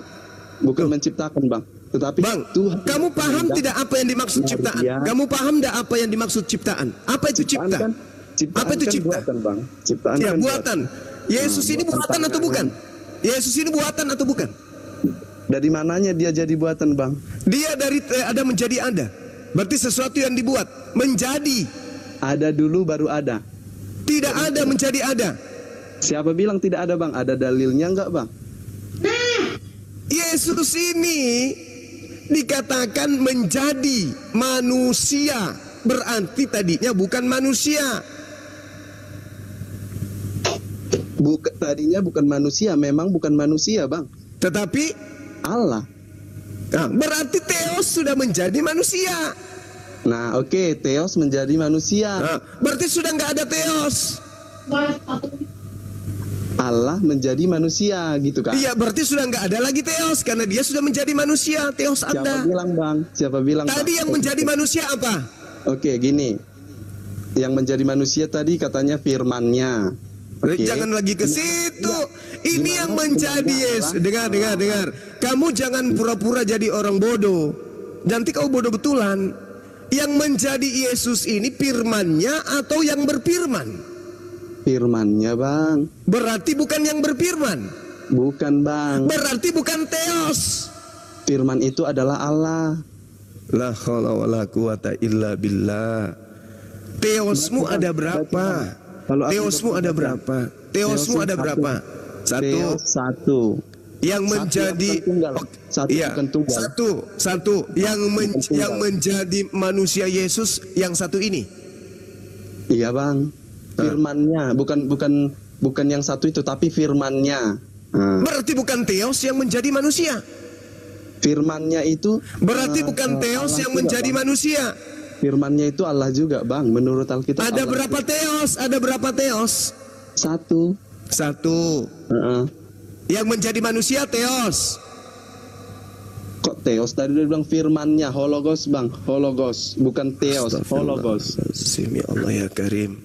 bukan menciptakan, Bang. Tetapi Bang, Tuhan, kamu paham tidak apa yang dimaksud ciptaan? Kamu paham tidak apa yang dimaksud ciptaan? Apa itu cipta? Apa itu cipta? Buatan, Bang. Ciptaan ya, kan buatan. Yesus ini buatan atau bukan? Yesus ini buatan atau bukan? Dari mananya dia jadi buatan, Bang? Dia dari ada menjadi ada. Berarti sesuatu yang dibuat menjadi. Ada dulu baru ada. Tidak ada menjadi ada. Siapa bilang tidak ada, Bang? Ada dalilnya enggak, Bang? Yesus ini dikatakan menjadi manusia. Berarti tadinya bukan manusia. Tadinya bukan manusia, memang bukan manusia, Bang. Tetapi Allah. Nah, berarti Theos sudah menjadi manusia. Nah, oke, Theos menjadi manusia. Nah, berarti sudah nggak ada Theos. Allah menjadi manusia, gitu kan? Iya, berarti sudah nggak ada lagi Theos karena dia sudah menjadi manusia. Theos ada. Siapa bilang, Bang? Siapa bilang? Tadi Bang? yang menjadi manusia apa? Oke, gini. Yang menjadi manusia tadi katanya firmannya. Jangan lagi ke situ. Ini yang menjadi Yesus. Dengar. Kamu jangan pura-pura jadi orang bodoh. Nanti kau bodoh betulan. Yang menjadi Yesus ini firmannya atau yang berfirman? Firmannya, Bang. Berarti bukan yang berfirman. Bukan, Bang. Berarti bukan Theos. Firman itu adalah Allah. La haula wala quwata illa billah. Theosmu ada berapa? Theosmu ada berapa? Theosmu ada berapa? Satu. Yang menjadi satu yang menjadi manusia Yesus yang satu ini. Iya, Bang. Firmannya bukan yang satu itu, tapi firmannya. Berarti bukan Theos yang menjadi manusia. Firmannya itu berarti bukan Theos yang menjadi manusia. Firman-Nya itu Allah juga, Bang. Menurut Alkitab. Ada Allah berapa teos? Ada berapa teos? Satu. Yang menjadi manusia teos. Kok teos? Tadi dia bilang firman-Nya, hologos, Bang. Hologos, bukan teos. Hologos. Ya Allah ya Karim.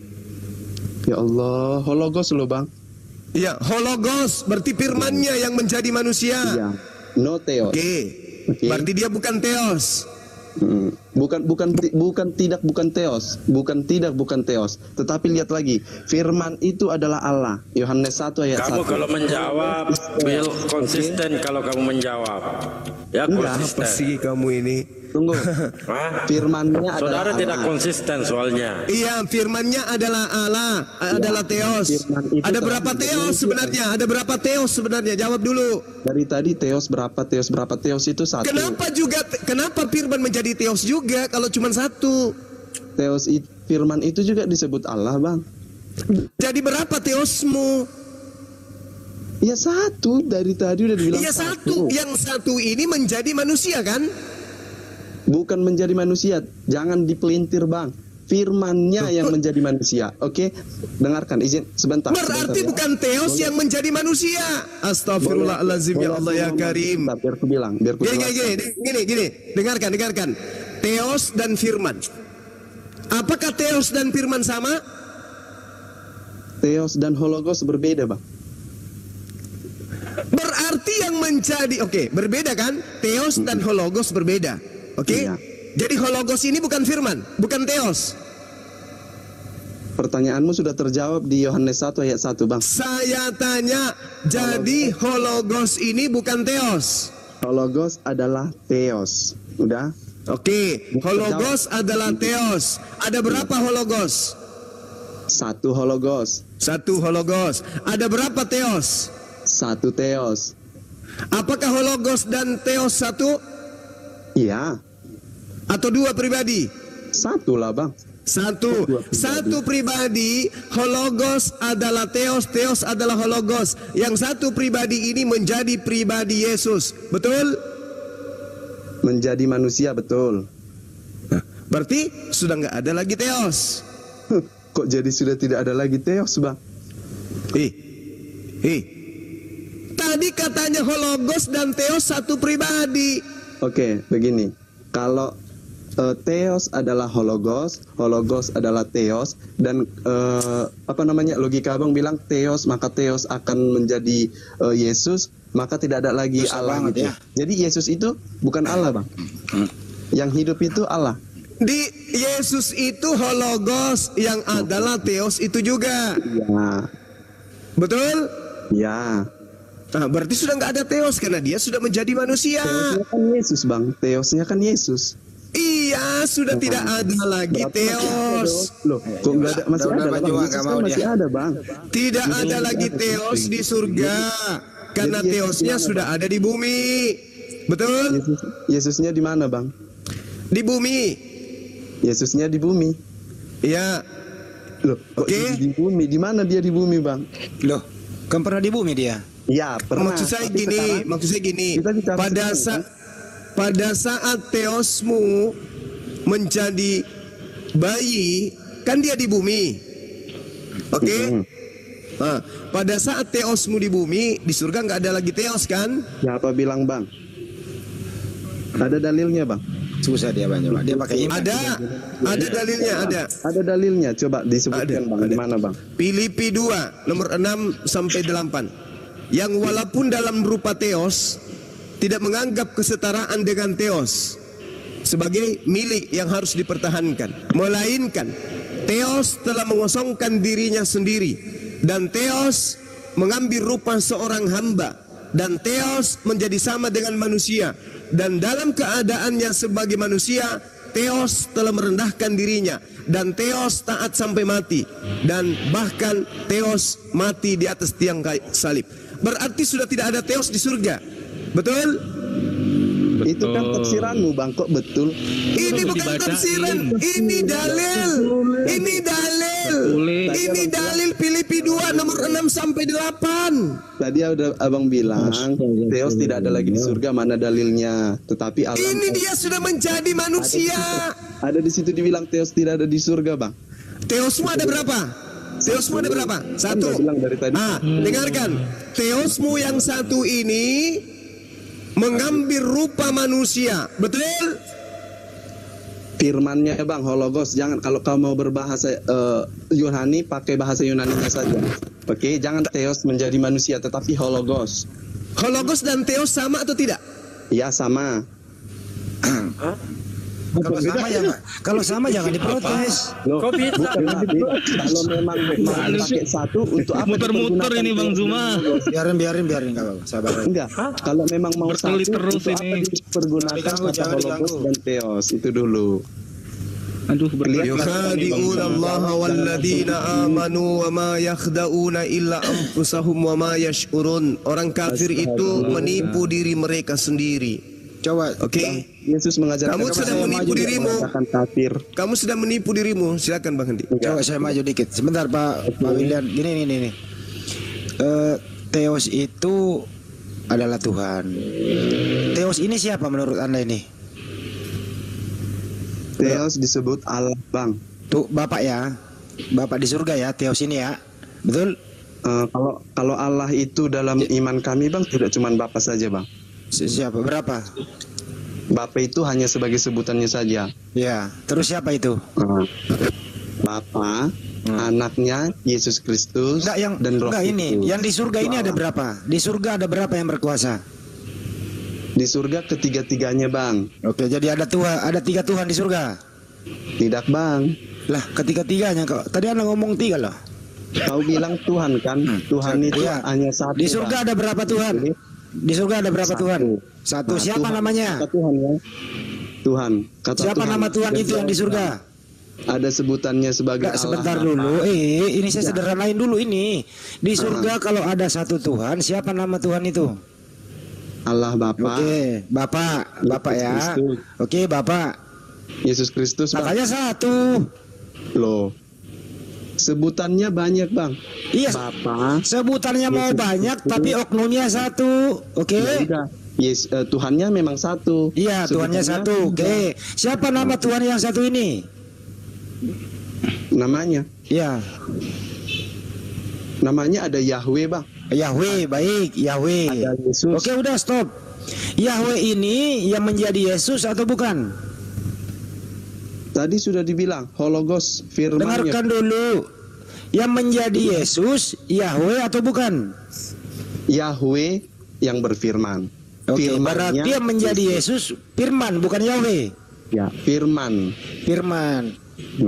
Ya Allah, hologos loh, Bang. Ya, hologos berarti firman-Nya yang menjadi manusia. Iya. No teos. Oke. Berarti dia bukan teos. Bukan teos. Tetapi lihat lagi, firman itu adalah Allah. Yohanes 1 ayat 1. Kamu kalau menjawab, Bill, konsisten kalau kamu menjawab. Ya, konsisten. Apa sih kamu ini? Tunggu. Firman-Nya adalah Saudara Allah. tidak konsisten soalnya. Iya, firman-Nya adalah Allah, adalah teos. Ada berapa teos sebenarnya? Ada berapa teos sebenarnya? Jawab dulu. Dari tadi teos berapa? Teos itu satu. Kenapa firman menjadi teos juga kalau cuma satu? Firman itu juga disebut Allah, Bang. Jadi berapa teosmu? Ya satu, dari tadi udah dibilang Iya satu. Yang satu ini menjadi manusia kan? Bukan menjadi manusia, jangan dipelintir, Bang. Firman-Nya yang menjadi manusia. Oke, dengarkan, izin sebentar. Berarti bukan teos yang menjadi manusia. Astagfirullahaladzim, ya Allah ya Karim. Biar ku bilang, Gini. Dengarkan. Teos dan firman. Apakah teos dan firman sama? Teos dan hologos berbeda, Bang. Berarti yang menjadi, berbeda kan? Teos dan hologos berbeda. Iya. Jadi hologos ini bukan firman, bukan teos. Pertanyaanmu sudah terjawab di Yohanes 1 ayat 1, Bang. Saya tanya, jadi hologos ini bukan teos. Hologos adalah teos. Udah? Hologos adalah teos. Ada berapa hologos? Satu hologos. Ada berapa teos? Satu teos. Apakah hologos dan teos satu? Iya. Atau dua pribadi? Satu lah, Bang. Satu pribadi. Hologos adalah teos, teos adalah hologos. Yang satu pribadi ini menjadi pribadi Yesus. Betul? Menjadi manusia, betul. Berarti sudah nggak ada lagi teos. Kok jadi sudah tidak ada lagi teos, Bang? Tadi katanya hologos dan teos satu pribadi. Oke, begini. Kalau teos adalah hologos, hologos adalah teos, dan logika Abang bilang teos, maka teos akan menjadi Yesus, maka tidak ada lagi Susah Allah gitu. ya. Jadi Yesus itu bukan Allah, Bang. Yang hidup itu Allah. Di Yesus itu hologos, yang adalah teos itu juga. Iya. Betul? Ya. Nah, berarti sudah nggak ada teos karena dia sudah menjadi manusia. Teosnya kan Yesus, Bang. Teosnya kan Yesus. Iya, sudah tidak ada lagi teos. Loh, kok nggak ada? Masih ada, Bang. Yesus kan masih ada, Bang. Tidak ada lagi teos di surga karena teosnya sudah ada di bumi. Betul? Yesusnya di mana, Bang? Di bumi. Yesusnya di bumi. Iya. Loh, kok di bumi? Di mana dia di bumi, Bang? Loh, kan pernah di bumi dia? Ya, pernah. Maksud saya gini. Pada saat teosmu menjadi bayi, kan dia di bumi. Nah, pada saat teosmu di bumi, di surga nggak ada lagi teos kan? Siapa bilang, Bang? Ada dalilnya, Bang? Susah dia, Bang. Dia pakai iman. Ada dalilnya, ada. Ada dalilnya, coba disebutkan, Bang. Di mana, Bang? Filipi 2 nomor 6 sampai 8. Yang walaupun dalam rupa teos tidak menganggap kesetaraan dengan teos sebagai milik yang harus dipertahankan, melainkan teos telah mengosongkan dirinya sendiri, dan teos mengambil rupa seorang hamba, dan teos menjadi sama dengan manusia, dan dalam keadaannya sebagai manusia teos telah merendahkan dirinya, dan teos taat sampai mati, dan bahkan teos mati di atas tiang salib. Berarti sudah tidak ada teos di surga. Betul? Itu kan tafsiranmu, Bang. Kok betul? Ini bukan tafsiran, ini dalil. Ini dalil. Ini dalil Filipi 2 nomor 6 sampai 8. Tadi udah abang bilang Theos tidak ada lagi di surga, mana dalilnya? Tetapi Allah, ini dia sudah menjadi manusia. Ada di situ dibilang Theos tidak ada di surga, bang. Theosmu ada berapa? Theosmu ada berapa? Satu. Dengarkan. Theosmu yang satu ini mengambil rupa manusia, betul? Firmannya bang, hologos. Jangan, kalau kamu mau berbahasa Yunani, pakai bahasa Yunaninya saja. Oke, jangan Theos menjadi manusia, tetapi hologos. Hologos dan Theos sama atau tidak? Ya, sama. Kalau sama jangan diprotes. Kok bisa? Kalau memang pakai satu, untuk apa muter-muter ini Bang Zuma? Biarin nggak apa-apa. Sabar. Enggak. Kalau memang mau satu, terus untuk apa dipergunakan kata hologos dan Theos? Itu dulu. Yukhadi'una Allah walladzina amanu wa ma yakhda'una illa anfusahum wa ma yash'urun. Orang kafir itu menipu diri mereka sendiri. Coba, oke. Yesus mengajarkan kamu sedang menipu dirimu. Kamu sedang menipu dirimu. Silakan Bang Hendi. Coba saya maju dikit. Sebentar Pak William. Gini. Theos itu adalah Tuhan. Theos ini siapa menurut Anda ini? Theos disebut Allah, Bang. Tuh Bapak ya. Bapak di surga ya, Theos ini ya. Betul? Kalau Allah itu dalam iman kami, Bang, tidak cuma Bapak saja, Bang. Siapa? Berapa? Bapak itu hanya sebagai sebutannya saja. Ya. Terus siapa itu? Bapak, anaknya Yesus Kristus, dan Roh Kudus. Ini, yang di surga ini ada berapa? Di surga ada berapa yang berkuasa? Di surga ketiga-tiganya, Bang. Oke, jadi ada 3 Tuhan di surga? Tidak, Bang. Lah, ketiga-tiganya kok. Tadi Anda ngomong 3 loh. Kau bilang Tuhan kan? Tuhan itu hanya satu. Di surga ada berapa Tuhan? Di surga ada berapa Tuhan? Satu. Siapa Tuhan, namanya? Tuhan ya. Tuhan. Siapa nama Tuhan itu yang di surga? Ada sebutannya sebagai Allah. Sebentar dulu. Ini saya sederhanain dulu ini. Di surga kalau ada satu Tuhan, siapa nama Tuhan itu? Allah Bapa. Oke, Bapak ya. Oke, Bapak. Yesus Kristus. Katanya satu. Loh. Sebutannya banyak, Bang. Iya. Bapak. Sebutannya mau banyak, tapi oknumnya satu. Oke. Yes, Tuhannya memang satu. Iya, Tuhannya satu. Oke. Siapa nama Tuhan yang satu ini? Namanya? Iya. Namanya ada Yahweh, Bang. Yahweh, baik, Yahweh. Ada Yesus. Oke, udah stop. Yahweh ini yang menjadi Yesus atau bukan? Tadi sudah dibilang hologos firman. Dengarkan dulu. Yang menjadi Yesus Yahweh atau bukan? Yahweh yang berfirman. Oke, berarti yang menjadi Yesus firman bukan Yahweh. Ya, firman.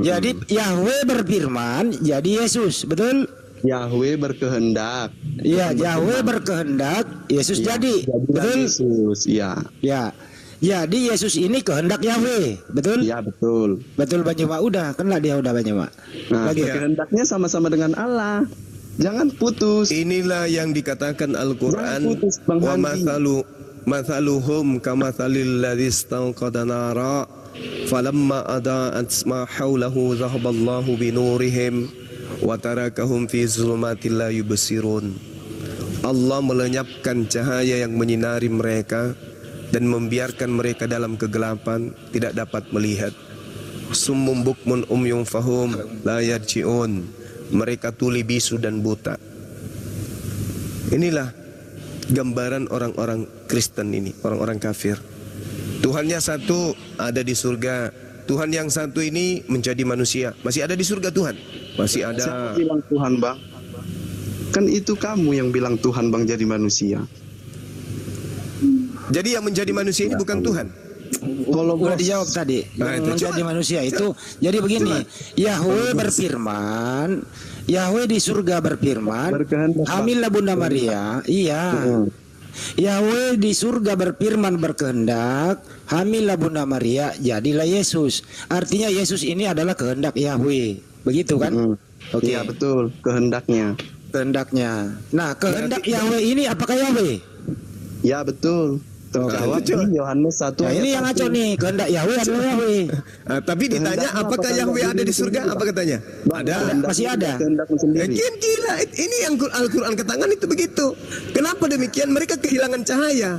Jadi Yahweh berfirman jadi Yesus, betul? Yahweh berkehendak. Iya, Yahweh berkehendak, Yesus jadi. Betul? Yesus, ya. Ya. Jadi Yesus ini kehendak Yahweh, betul? Ya, betul. Betul Bang Juma, udah, kenlah dia udah Bang Juma. Nah, kehendaknya sama-sama dengan Allah. Jangan putus. Inilah yang dikatakan Al-Qur'an, wa mathaluhum kamathalil ladzi istawqada nara falamma adaa'at ma hawlahu dhahaballahu binurihim wa tarakahum fi zulumatil la yubsirun. Allah melenyapkan cahaya yang menyinari mereka dan membiarkan mereka dalam kegelapan, tidak dapat melihat. Summum bukmun umyum fahum la yarji'un. Mereka tuli bisu dan buta. Inilah gambaran orang-orang Kristen ini, orang-orang kafir. Tuhannya satu, ada di surga. Tuhan yang satu ini menjadi manusia. Masih ada di surga Tuhan? Masih ada. Siapa bilang Tuhan, Bang? Kan itu kamu yang bilang Tuhan, Bang, jadi manusia. Jadi yang menjadi manusia ini bukan Tuhan. Kalau udah dijawab tadi, yang menjadi manusia itu. Jadi begini, Yahweh berfirman, Yahweh di surga berfirman, hamillah Bunda Maria. Iya. Yahweh di surga berfirman berkehendak, hamillah Bunda Maria, jadilah Yesus. Artinya Yesus ini adalah kehendak Yahweh. Begitu kan? Oke. Ya, betul, kehendaknya. Kehendaknya. Nah, kehendak Yahweh ini apakah Yahweh? Ya, betul. Terjawab di Yohanes 1. Nah, ini yang ngaco nih, kehendak Yahweh adalah Yahweh. Tapi ditanya apakah Yahweh ada di surga? Apa katanya? Ada. Masih ada. Gila, ini yang Al-Quran katakan itu begitu. Kenapa demikian? Mereka kehilangan cahaya.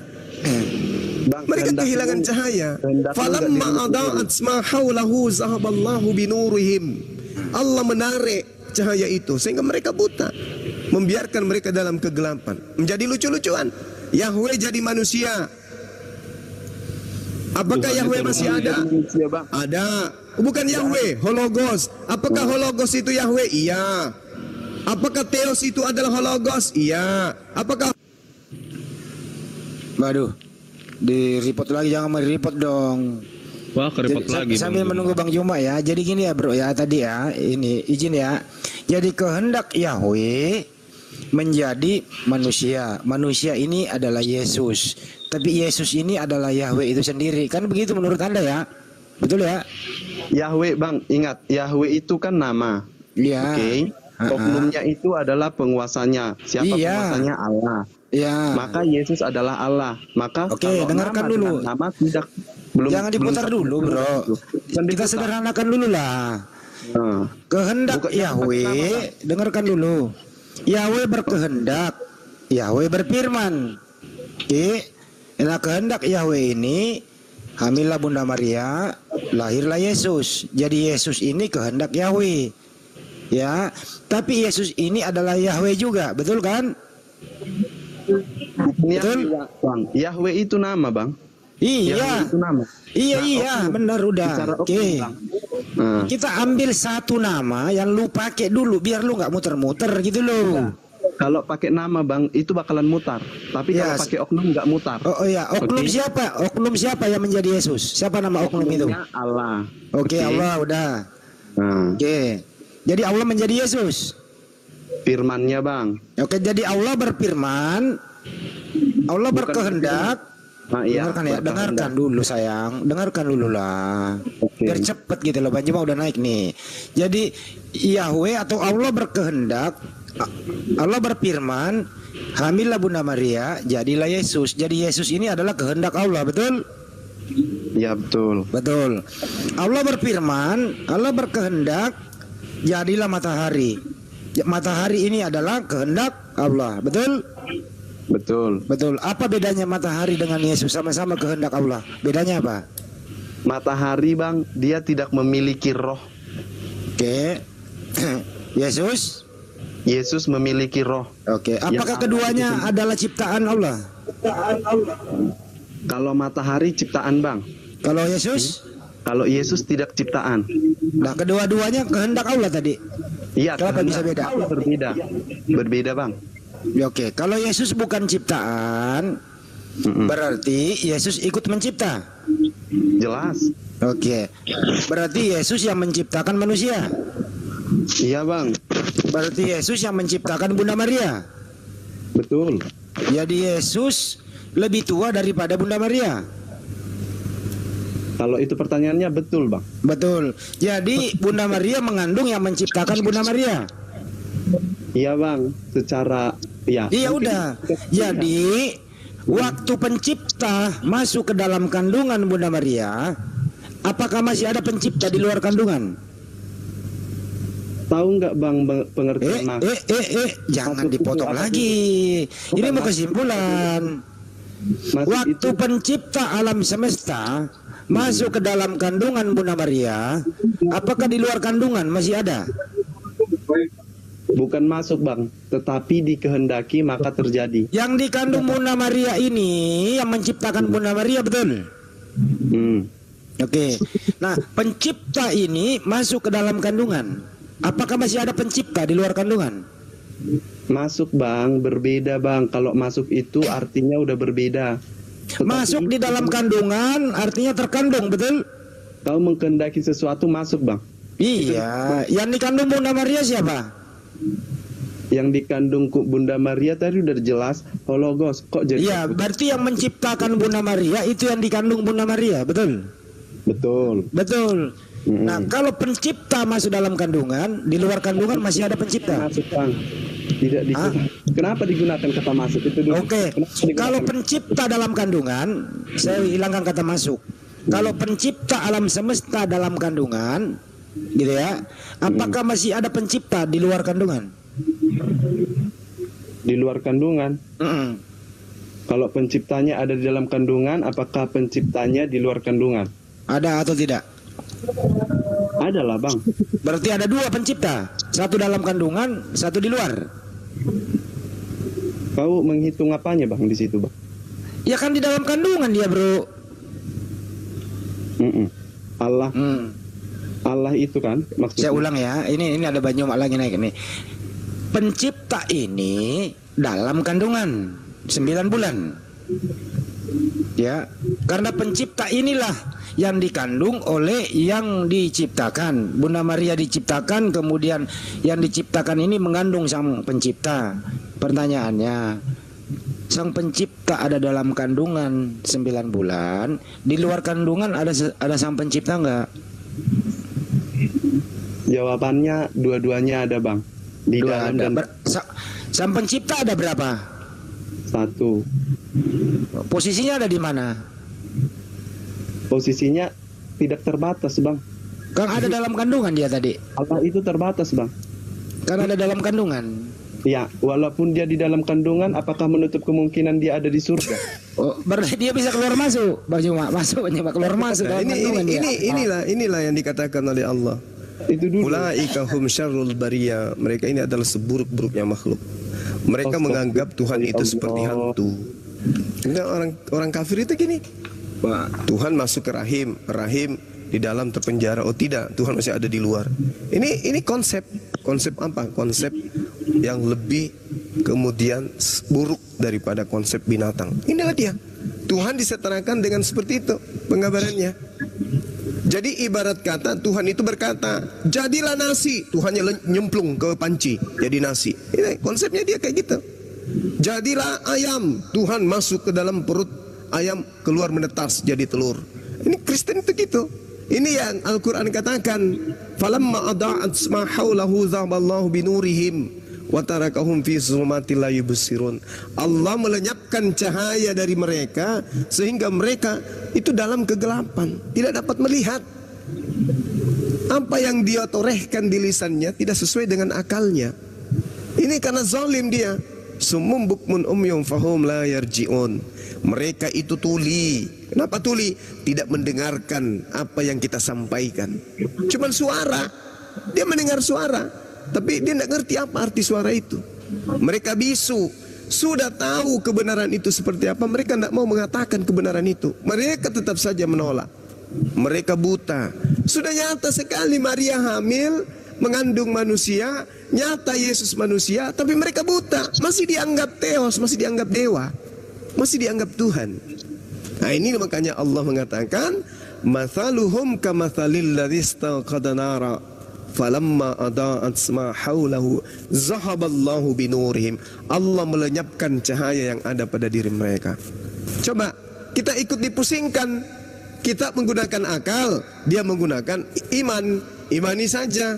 Mereka kehilangan cahaya. Falamma ada'at ma haulahu zahaballahu binurihim. Allah menarik cahaya itu sehingga mereka buta, membiarkan mereka dalam kegelapan. Menjadi lucu-lucuan. Yahweh jadi manusia. Apakah Yahweh masih ada? Ada. Bukan Yahweh, Hologos. Apakah Hologos itu Yahweh? Iya. Apakah Theos itu adalah Hologos? Iya. Apakah... Waduh, di-report lagi, jangan mereport dong. Wah, kerepot lagi. Sambil menunggu Bang Juma ya. Jadi gini ya bro ya, tadi ya, ini izin ya. Jadi kehendak Yahweh menjadi manusia. Manusia ini adalah Yesus. Tapi Yesus ini adalah Yahweh itu sendiri. Kan begitu menurut Anda ya? Betul ya? Yahweh Bang, ingat Yahweh itu kan nama. Iya. Oke. Oknumnya itu adalah penguasanya. Siapa penguasanya? Allah. Ya. Maka Yesus adalah Allah. Maka dengarkan dulu. Nama tidak belum. Jangan diputar dulu, bro. Kita sederhanakan dulu lah. Kehendak Yahweh, dengarkan dulu. Yahweh berkehendak, Yahweh berfirman. Oke. Nah, kehendak Yahweh ini, hamillah Bunda Maria, lahirlah Yesus. Jadi Yesus ini kehendak Yahweh. Ya, tapi Yesus ini adalah Yahweh juga, betul kan? Betul, Bang. Yahweh itu nama, Bang. Iya. Itu nama. Iya, benar udah. Oke. Kita ambil satu nama yang lu pakai dulu biar lu nggak muter-muter gitu loh. Kalau pakai nama Bang itu bakalan mutar. Tapi kalau pakai oknum nggak mutar. Oh iya, oknum siapa? Oknum siapa yang menjadi Yesus? Siapa nama oknum itu? Allah. Oke, Allah udah. Oke. Jadi Allah menjadi Yesus. Firmannya Bang. Oke, jadi Allah berfirman. Allah berkehendak. Dengarkan ya, dengarkan dulu sayang, dengarkan dulu lah. Biar cepet gitu loh, Bang Juma udah naik nih. Jadi Yahweh atau Allah berkehendak, Allah berfirman, hamillah Bunda Maria, jadilah Yesus. Jadi Yesus ini adalah kehendak Allah, betul? Ya betul. Betul. Allah berfirman, Allah berkehendak, jadilah matahari. Matahari ini adalah kehendak Allah, betul? Betul. Betul. Apa bedanya matahari dengan Yesus? Sama-sama kehendak Allah. Bedanya apa? Matahari Bang, dia tidak memiliki roh. Oke. Yesus memiliki roh. Oke. Apakah keduanya adalah ciptaan Allah? Kalau matahari ciptaan Bang. Kalau Yesus? Kalau Yesus tidak ciptaan. Nah, kedua-duanya kehendak Allah tadi. Iya. Kenapa bisa beda? Berbeda. Berbeda Bang. Oke, kalau Yesus bukan ciptaan, berarti Yesus ikut mencipta. Jelas. Oke, berarti Yesus yang menciptakan manusia. Iya Bang. Berarti Yesus yang menciptakan Bunda Maria. Betul. Jadi Yesus lebih tua daripada Bunda Maria. Kalau itu pertanyaannya betul Bang. Betul. Jadi Bunda Maria mengandung yang menciptakan Bunda Maria. Iya Bang, secara ya. Iya udah. Jadi waktu pencipta masuk ke dalam kandungan Bunda Maria, apakah masih ada pencipta di luar kandungan? Tahu nggak Bang pengertian jangan dipotong lagi. Ini mau kesimpulan. Waktu pencipta alam semesta masuk ke dalam kandungan Bunda Maria, apakah di luar kandungan masih ada? Bukan masuk Bang, tetapi dikehendaki maka terjadi. Yang dikandung Bunda Maria ini yang menciptakan Bunda Maria, betul? Oke. Nah, pencipta ini masuk ke dalam kandungan. Apakah masih ada pencipta di luar kandungan? Masuk Bang, berbeda Bang. Kalau masuk itu artinya udah berbeda. Masuk di dalam kandungan artinya terkandung, betul? Tahu mengkehendaki sesuatu masuk Bang. Iya, yang dikandung Bunda Maria siapa? Yang dikandung Bunda Maria tadi udah jelas Hologos. Kok jadi? Iya, berarti yang menciptakan Bunda Maria itu yang dikandung Bunda Maria, betul? Betul. Betul. Nah, kalau pencipta masuk dalam kandungan, di luar kandungan masih ada pencipta. Masuk Bang. Tidak digunakan. Kenapa digunakan kata masuk itu dulu? Oke. Kalau pencipta dalam kandungan, saya hilangkan kata masuk. Kalau pencipta alam semesta dalam kandungan, gitu ya. Apakah masih ada pencipta di luar kandungan? Di luar kandungan. Kalau penciptanya ada di dalam kandungan, apakah penciptanya di luar kandungan? Ada atau tidak? Ada lah, Bang. Berarti ada dua pencipta, satu dalam kandungan, satu di luar. Kau menghitung apanya, Bang, di situ, Bang? Ya kan di dalam kandungan dia, Bro. Allah. Allah itu kan maksudnya. Saya ulang ya. Ini ada banyak lagi naik nih. Pencipta ini dalam kandungan 9 bulan. Ya, karena pencipta inilah yang dikandung oleh yang diciptakan. Bunda Maria diciptakan, kemudian yang diciptakan ini mengandung sang pencipta. Pertanyaannya, sang pencipta ada dalam kandungan 9 bulan, di luar kandungan ada sang pencipta enggak? Jawabannya dua-duanya ada, Bang. Di dalam dan sang pencipta ada berapa? 1. Posisinya ada di mana? Posisinya tidak terbatas, Bang. Kan ada dalam kandungan dia tadi. Allah itu terbatas, Bang. Kan ada dalam kandungan. Ya, walaupun dia di dalam kandungan, apakah menutup kemungkinan dia ada di surga? Oh, berarti dia bisa keluar masuk, Bang Juma, masuk keluar masuk. Nah, inilah yang dikatakan oleh Allah. Itu dulu. Ulaika hum syarrul bariyah. Mereka ini adalah seburuk-buruknya makhluk. Mereka menganggap Tuhan itu seperti hantu. Nah, orang kafir itu gini. Wah, Tuhan masuk ke rahim di dalam terpenjara. Oh tidak, Tuhan masih ada di luar. Ini konsep apa? Konsep yang lebih kemudian buruk daripada konsep binatang. Inilah dia. Tuhan disetarakan dengan seperti itu penggambarannya. Jadi ibarat kata Tuhan itu berkata, jadilah nasi. Tuhannya nyemplung ke panci jadi nasi. Ini konsepnya dia kayak gitu. Jadilah ayam. Tuhan masuk ke dalam perut ayam, keluar menetas jadi telur. Ini Kristen itu gitu. Ini yang Al-Quran katakan, falamma ada'at ma haulahu zahaballahu binurihim wa tarakahum fi zulumatil la yubsirun. Allah melenyapkan cahaya dari mereka sehingga mereka itu dalam kegelapan, tidak dapat melihat. Apa yang dia torehkan di lisannya tidak sesuai dengan akalnya. Ini karena zalim dia. Sumum bukmun umyum fahum la yarji'un. Mereka itu tuli. Kenapa tuli? Tidak mendengarkan apa yang kita sampaikan. Cuman suara. Dia mendengar suara, tapi dia tidak ngerti apa arti suara itu. Mereka bisu. Sudah tahu kebenaran itu seperti apa, mereka tidak mau mengatakan kebenaran itu. Mereka tetap saja menolak. Mereka buta. Sudah nyata sekali Maria hamil, mengandung manusia, nyata Yesus manusia, tapi mereka buta. Masih dianggap teos, masih dianggap dewa, masih dianggap Tuhan. Nah ini makanya Allah mengatakan, mathaluhum kamathalil ladzi istaqada nara falamma ada'at ma haulahu zahaballahu binurihim. Allah melenyapkan cahaya yang ada pada diri mereka. Coba kita ikut dipusingkan. Kita menggunakan akal, dia menggunakan iman. Imani saja.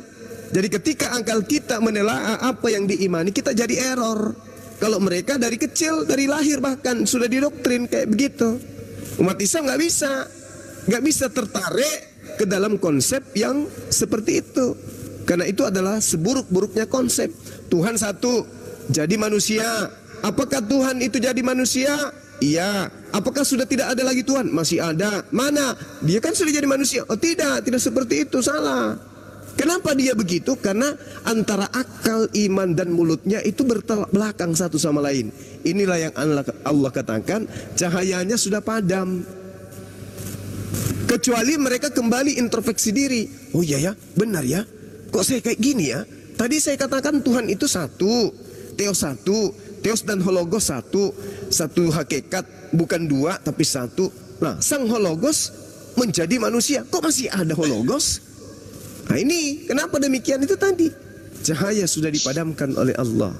Jadi ketika akal kita menelaah apa yang diimani, kita jadi error. Kalau mereka dari kecil, dari lahir bahkan sudah didoktrin kayak begitu. Umat Islam nggak bisa tertarik ke dalam konsep yang seperti itu. Karena itu adalah seburuk-buruknya konsep. Tuhan satu, jadi manusia. Apakah Tuhan itu jadi manusia? Iya. Apakah sudah tidak ada lagi Tuhan? Masih ada. Mana? Dia kan sudah jadi manusia. Oh tidak seperti itu, salah. Kenapa dia begitu? Karena antara akal, iman, dan mulutnya itu bertolak belakang satu sama lain. Inilah yang Allah katakan, cahayanya sudah padam. Kecuali mereka kembali introspeksi diri. Oh iya ya, benar ya. Kok saya kayak gini ya? Tadi saya katakan Tuhan itu satu, Theos dan Hologos satu hakikat, bukan dua tapi satu. Nah, sang Hologos menjadi manusia. Kok masih ada Hologos? Nah ini kenapa demikian itu tadi? Cahaya sudah dipadamkan oleh Allah.